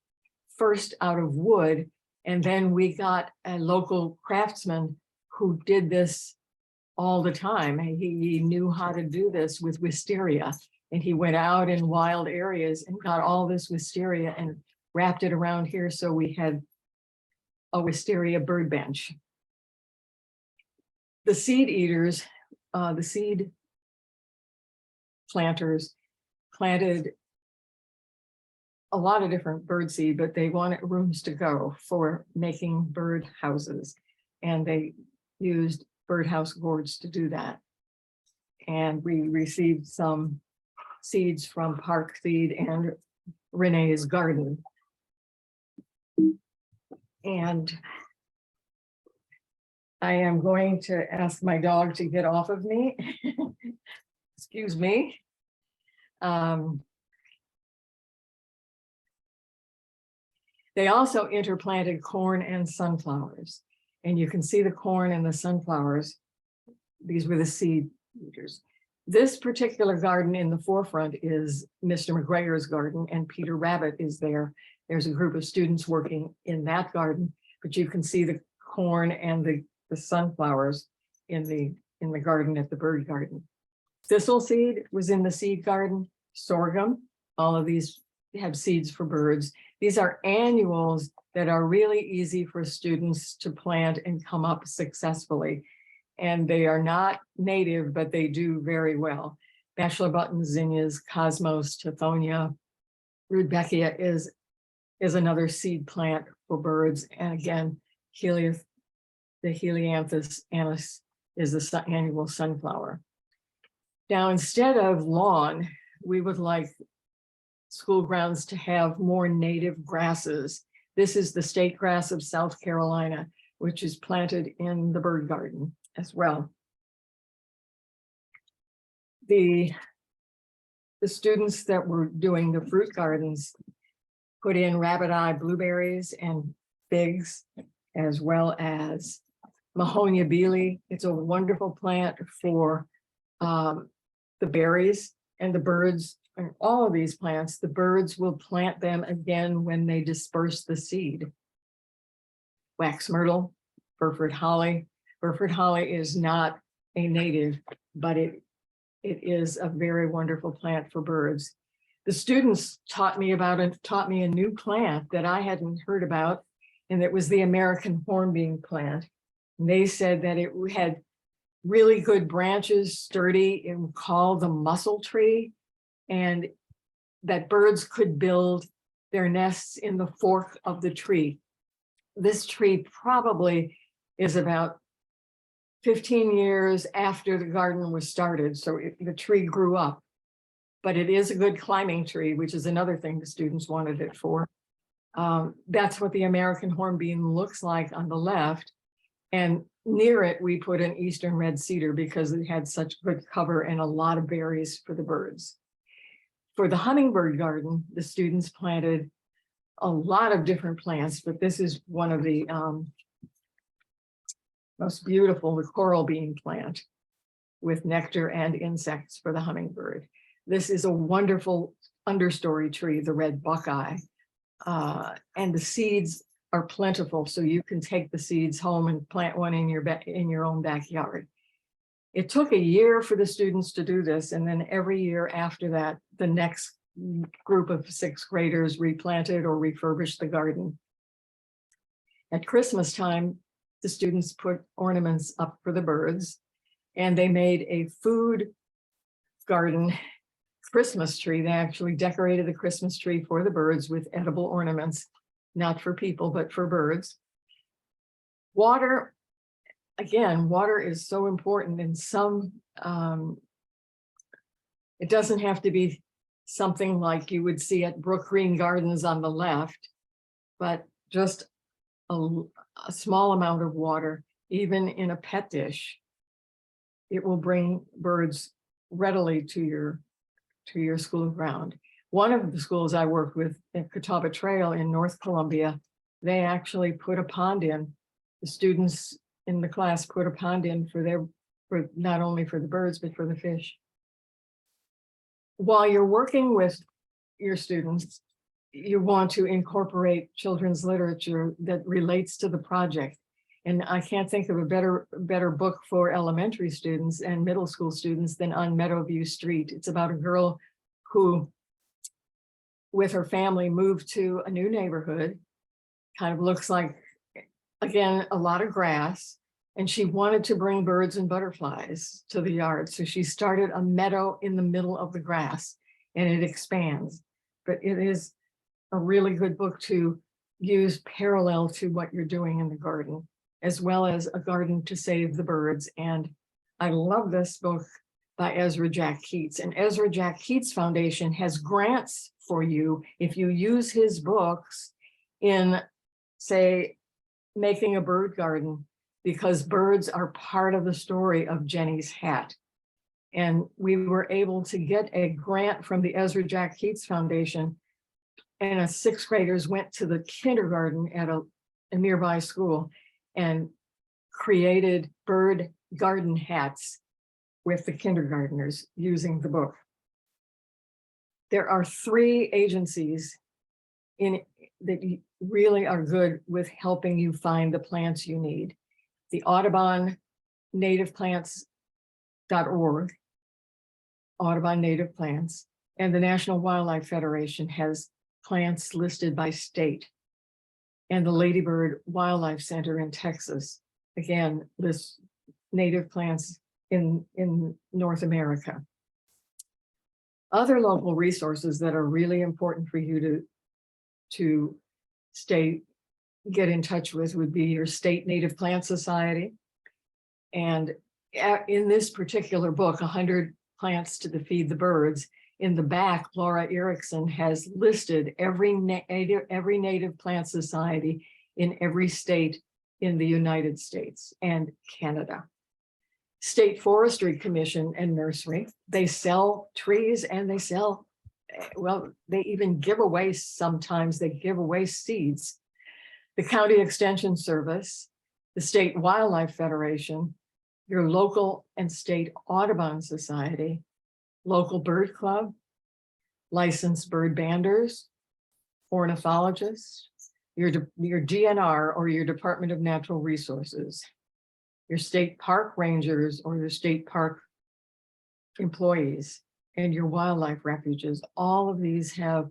first out of wood, and then we got a local craftsman who did this all the time. He knew how to do this with wisteria, and he went out in wild areas and got all this wisteria and wrapped it around here. So we had a wisteria bird bench. The seed eaters, the seed planters planted a lot of different bird seed, but they wanted rooms to go for making bird houses. And they used birdhouse gourds to do that. And we received some seeds from Park Seed and Renee's garden. And I am going to ask my dog to get off of me. Excuse me. They also interplanted corn and sunflowers. And you can see the corn and the sunflowers. These were the seed leaders. This particular garden in the forefront is Mr. McGregor's garden, and Peter Rabbit is there. There's a group of students working in that garden, but you can see the corn and the sunflowers in the garden at the bird garden. Thistle seed was in the seed garden, sorghum, all of these have seeds for birds. These are annuals that are really easy for students to plant and come up successfully. And they are not native, but they do very well. Bachelor button zinnias, cosmos, tithonia, rudbeckia is another seed plant for birds. And again, the Helianthus annuus is the annual sunflower. Now, instead of lawn, we would like school grounds to have more native grasses. This is the state grass of South Carolina, which is planted in the bird garden as well. The students that were doing the fruit gardens put in rabbit eye blueberries and figs, as well as Mahonia bealey. It's a wonderful plant for the berries, and the birds, and all of these plants, the birds will plant them again when they disperse the seed. Wax myrtle, Burford holly. Burford holly is not a native, but it is a very wonderful plant for birds. The students taught me a new plant that I hadn't heard about, and it was the American hornbeam plant. And they said that it had really good branches, sturdy, and called the mussel tree, and that birds could build their nests in the fork of the tree. This tree probably is about 15 years after the garden was started, so the tree grew up. But it is a good climbing tree, which is another thing the students wanted it for. That's what the American hornbeam looks like on the left. And near it, we put an eastern red cedar because it had such good cover and a lot of berries for the birds. For the hummingbird garden, the students planted a lot of different plants, but this is one of the most beautiful, the coral bean plant with nectar and insects for the hummingbird. This is a wonderful understory tree, the red buckeye, and the seeds are plentiful, so you can take the seeds home and plant one in your own backyard. It took a year for the students to do this, and then every year after that, the next group of sixth graders replanted or refurbished the garden. At Christmas time, the students put ornaments up for the birds, and they made a food garden Christmas tree. They actually decorated the Christmas tree for the birds with edible ornaments, not for people, but for birds. Water, again, water is so important in some, it doesn't have to be something like you would see at Brook Green Gardens on the left, but just a small amount of water, even in a pet dish, it will bring birds readily to your school ground. One of the schools I worked with at Catawba Trail in North Columbia, they actually put a pond in. The students in the class put a pond in for not only for the birds, but for the fish. While you're working with your students, you want to incorporate children's literature that relates to the project. And I can't think of a better book for elementary students and middle school students than On Meadowview Street. It's about a girl who, with her family, moved to a new neighborhood, kind of looks like, again, a lot of grass, and she wanted to bring birds and butterflies to the yard. So she started a meadow in the middle of the grass, and it expands. But it is a really good book to use parallel to what you're doing in the garden, as well as A Garden to Save the Birds. And I love this book by Ezra Jack Keats. And Ezra Jack Keats Foundation has grants for you if you use his books in, say, making a bird garden, because birds are part of the story of Jenny's hat. And we were able to get a grant from the Ezra Jack Keats Foundation, and 6th graders went to the kindergarten at a nearby school and created bird garden hats with the kindergartners using the book. There are 3 agencies that really are good with helping you find the plants you need. The Audubon nativeplants.org, Audubon Native Plants, and the National Wildlife Federation has plants listed by state. And the Ladybird Wildlife Center in Texas, again, lists native plants in North America. Other local resources that are really important for you to get in touch with would be your state Native Plant Society. And in this particular book, 100 Plants to Feed the Birds, in the back, Laura Erickson has listed every Native Plant Society in every state in the United States and Canada. State Forestry Commission and Nursery, they sell trees and they sell, well, they even give away, sometimes they give away seeds. The County Extension Service, the State Wildlife Federation, your local and state Audubon Society, local bird club, licensed bird banders, ornithologists, your DNR or your Department of Natural Resources, your state park rangers or your state park employees, and your wildlife refuges. All of these can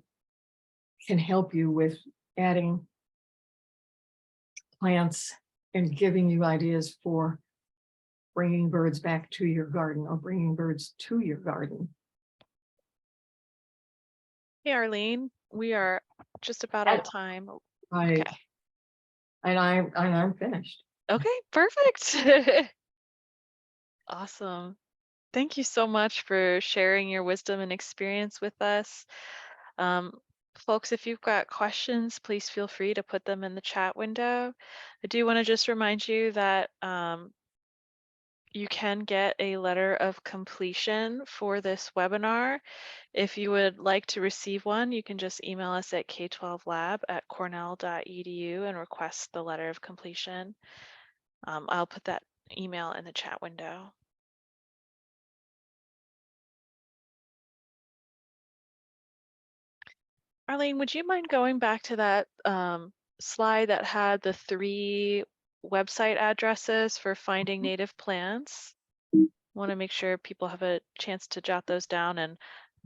help you with adding plants and giving you ideas for bringing birds back to your garden or bringing birds to your garden. Hey, Arlene, we are just about out of time. Right. Okay. And I'm finished. Okay, perfect. Awesome. Thank you so much for sharing your wisdom and experience with us. Folks, if you've got questions, please feel free to put them in the chat window. I do want to just remind you that you can get a letter of completion for this webinar. If you would like to receive one, you can just email us at k12lab@cornell.edu and request the letter of completion. I'll put that email in the chat window. Arlene, would you mind going back to that slide that had the 3 website addresses for finding native plants? Want to make sure people have a chance to jot those down, and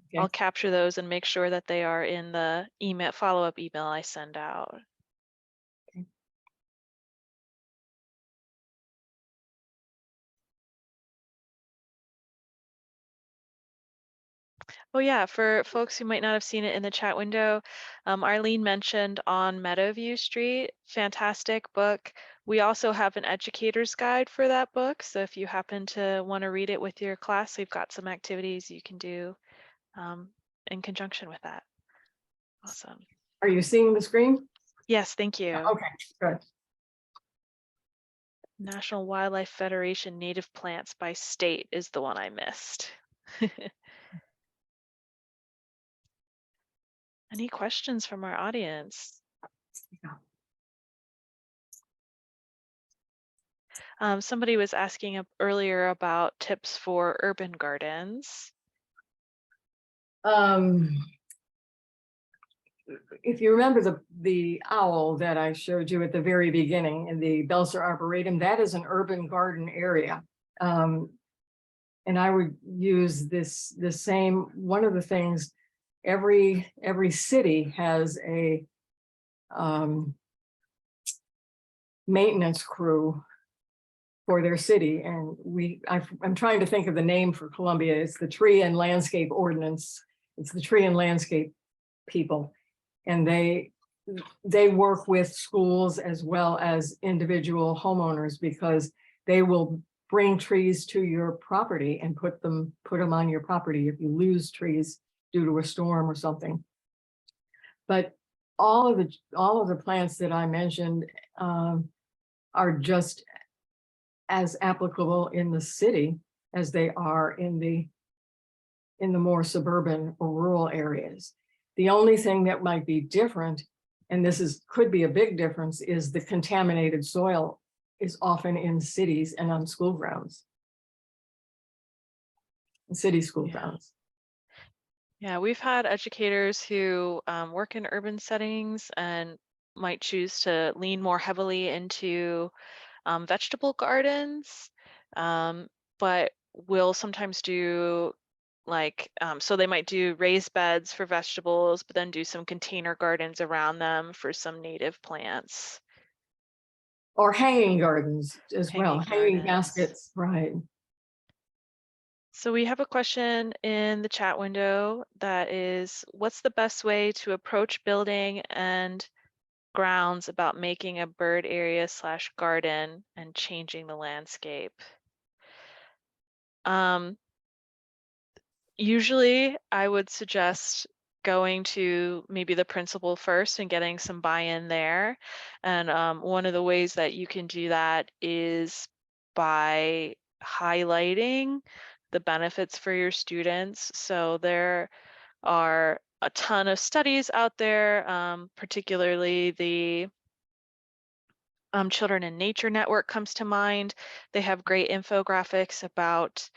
Okay. I'll capture those and make sure that they are in the follow-up email I send out. Okay. Oh yeah, for folks who might not have seen it in the chat window, Arlene mentioned On Meadowview Street, fantastic book. We also have an educator's guide for that book. So if you happen to want to read it with your class, we've got some activities you can do in conjunction with that. Awesome. Are you seeing the screen? Yes, thank you. Okay, good. National Wildlife Federation Native Plants by State is the one I missed. Any questions from our audience? Somebody was asking earlier about tips for urban gardens. If you remember the owl that I showed you at the very beginning in the Belser Arboretum, that is an urban garden area. And I would use the same, one of the things, every city has a maintenance crew for their city. And I'm trying to think of the name for Columbia. It's the Tree and Landscape Ordinance. It's the Tree and Landscape people. And they work with schools as well as individual homeowners, because they will bring trees to your property and put them on your property if you lose trees due to a storm or something. But all of the plants that I mentioned are just as applicable in the city as they are in the more suburban or rural areas. The only thing that might be different, and could be a big difference, is the contaminated soil is often in cities and on school grounds. City school Yeah. grounds. Yeah, we've had educators who work in urban settings and might choose to lean more heavily into vegetable gardens, but will sometimes do so they might do raised beds for vegetables, but then do some container gardens around them for some native plants. Or hanging gardens as well, Hanging hanging gardens. baskets, right? So we have a question in the chat window that is, what's the best way to approach building and grounds about making a bird area / garden and changing the landscape? Usually I would suggest going to maybe the principal first and getting some buy-in there. And one of the ways that you can do that is by highlighting the benefits for your students. So there are a ton of studies out there, particularly the Children in Nature Network comes to mind. They have great infographics about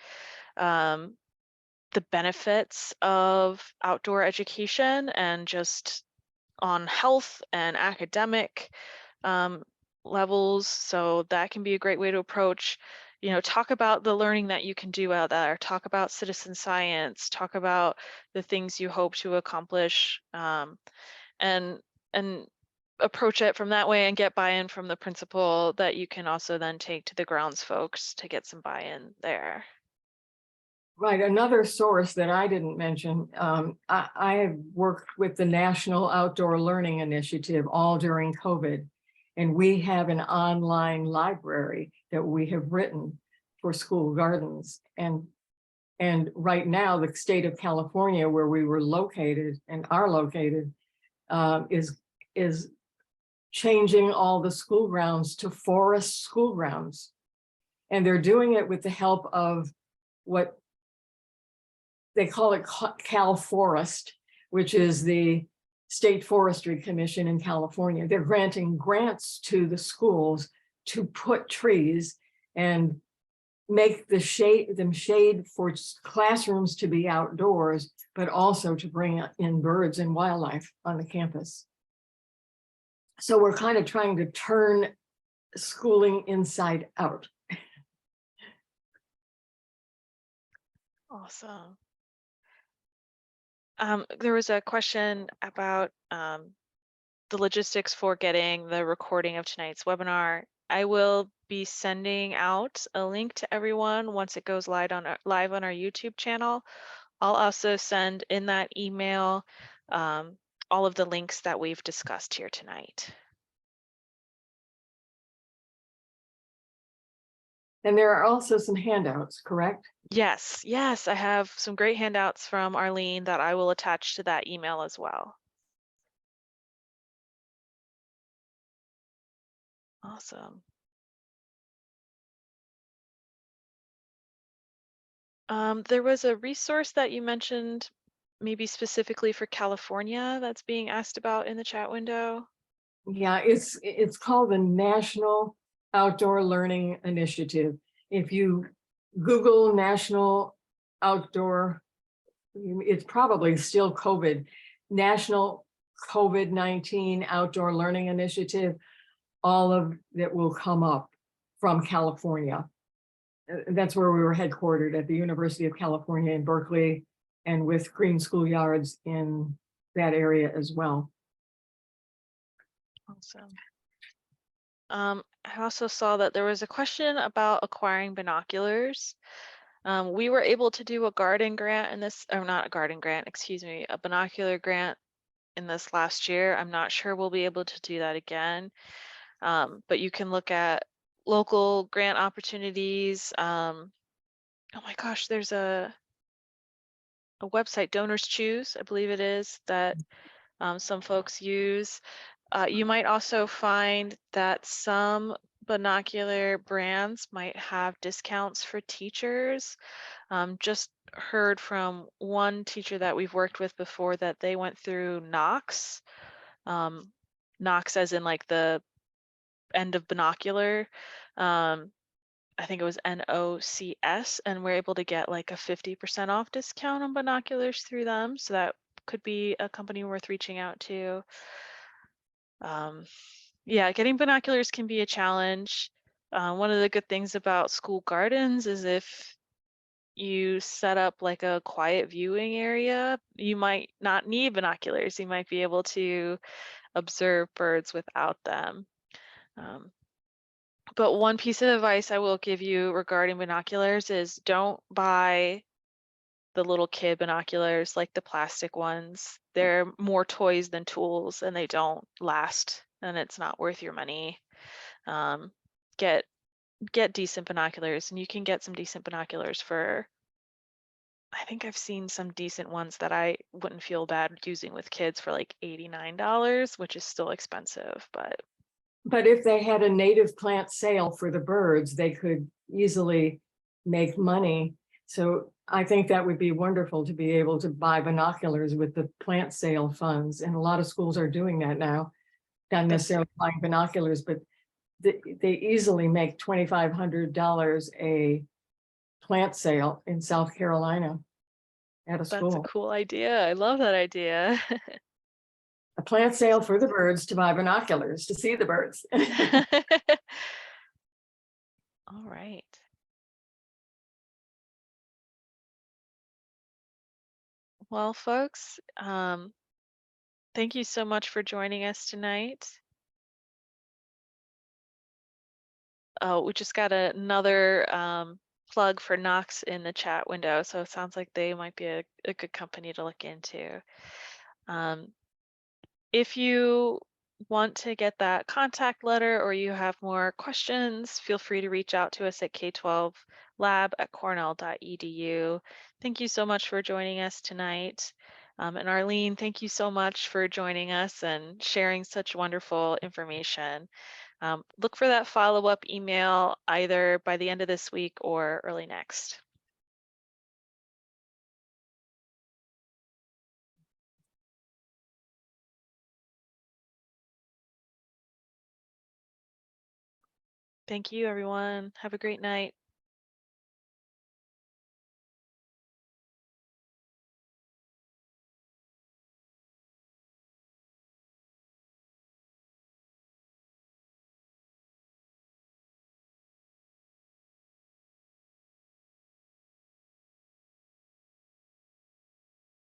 um, the benefits of outdoor education and just on health and academic um, levels. So that can be a great way to approach, talk about the learning that you can do out there, talk about citizen science, talk about the things you hope to accomplish, and and approach it from that way and get buy-in from the principal that you can also then take to the grounds folks to get some buy-in there. Right, another source that I didn't mention, I have worked with the National Outdoor Learning Initiative all during COVID. And we have an online library that we have written for school gardens. And right now, the state of California, where we were located and are located, is changing all the school grounds to forest school grounds. And they're doing it with the help of what they call it Cal Forest, which is the State Forestry Commission in California. They're granting grants to the schools to put trees and make them shade for classrooms to be outdoors, but also to bring in birds and wildlife on the campus. So we're kind of trying to turn schooling inside out. Awesome. There was a question about the logistics for getting the recording of tonight's webinar. I will be sending out a link to everyone once it goes live on our YouTube channel. I'll also send in that email all of the links that we've discussed here tonight. And there are also some handouts, correct? Yes, I have some great handouts from Arlene that I will attach to that email as well. Awesome. There was a resource that you mentioned, maybe specifically for California, that's being asked about in the chat window. Yeah, it's called the National Outdoor Learning Initiative. If you Google National Outdoor, it's probably still COVID, National COVID-19 Outdoor Learning Initiative, all of that will come up from California. That's where we were headquartered, at the University of California in Berkeley, and with Green Schoolyards in that area as well. Awesome. I also saw that there was a question about acquiring binoculars. We were able to do a garden grant in this, or not a garden grant, excuse me, a binocular grant in this last year. I'm not sure we'll be able to do that again. But you can look at local grant opportunities. Oh my gosh, there's a website, Donors Choose, I believe it is, that some folks use. You might also find that some binocular brands might have discounts for teachers. Just heard from one teacher that we've worked with before that they went through Knox. Um, Knox as in like the end of binocular. Um, I think it was NOCS, and we're able to get like a 50% off discount on binoculars through them. So that could be a company worth reaching out to. Yeah, getting binoculars can be a challenge. One of the good things about school gardens is if you set up like a quiet viewing area, you might not need binoculars. You might be able to observe birds without them. Um, but one piece of advice I will give you regarding binoculars is don't buy the little kid binoculars, like the plastic ones. They're more toys than tools and they don't last and it's not worth your money. Um, get get decent binoculars, and you can get some decent binoculars for, I think I've seen some decent ones that I wouldn't feel bad using with kids for like $89, which is still expensive, but But if they had a native plant sale for the birds, they could easily make money. So I think that would be wonderful to be able to buy binoculars with the plant sale funds. And a lot of schools are doing that now. Not that's necessarily buying binoculars, but they easily make $2,500 a plant sale in South Carolina at a that's a school. cool idea. I love that idea. A plant sale for the birds to buy binoculars to see the birds. All right. Well, folks, thank you so much for joining us tonight. Oh, we just got another plug for Knox in the chat window, so it sounds like they might be a good company to look into. Um, if you want to get that contact letter or you have more questions, feel free to reach out to us at k12lab@cornell.edu. Thank you so much for joining us tonight. And Arlene, thank you so much for joining us and sharing such wonderful information. Look for that follow-up email either by the end of this week or early next. Thank you, everyone. Have a great night.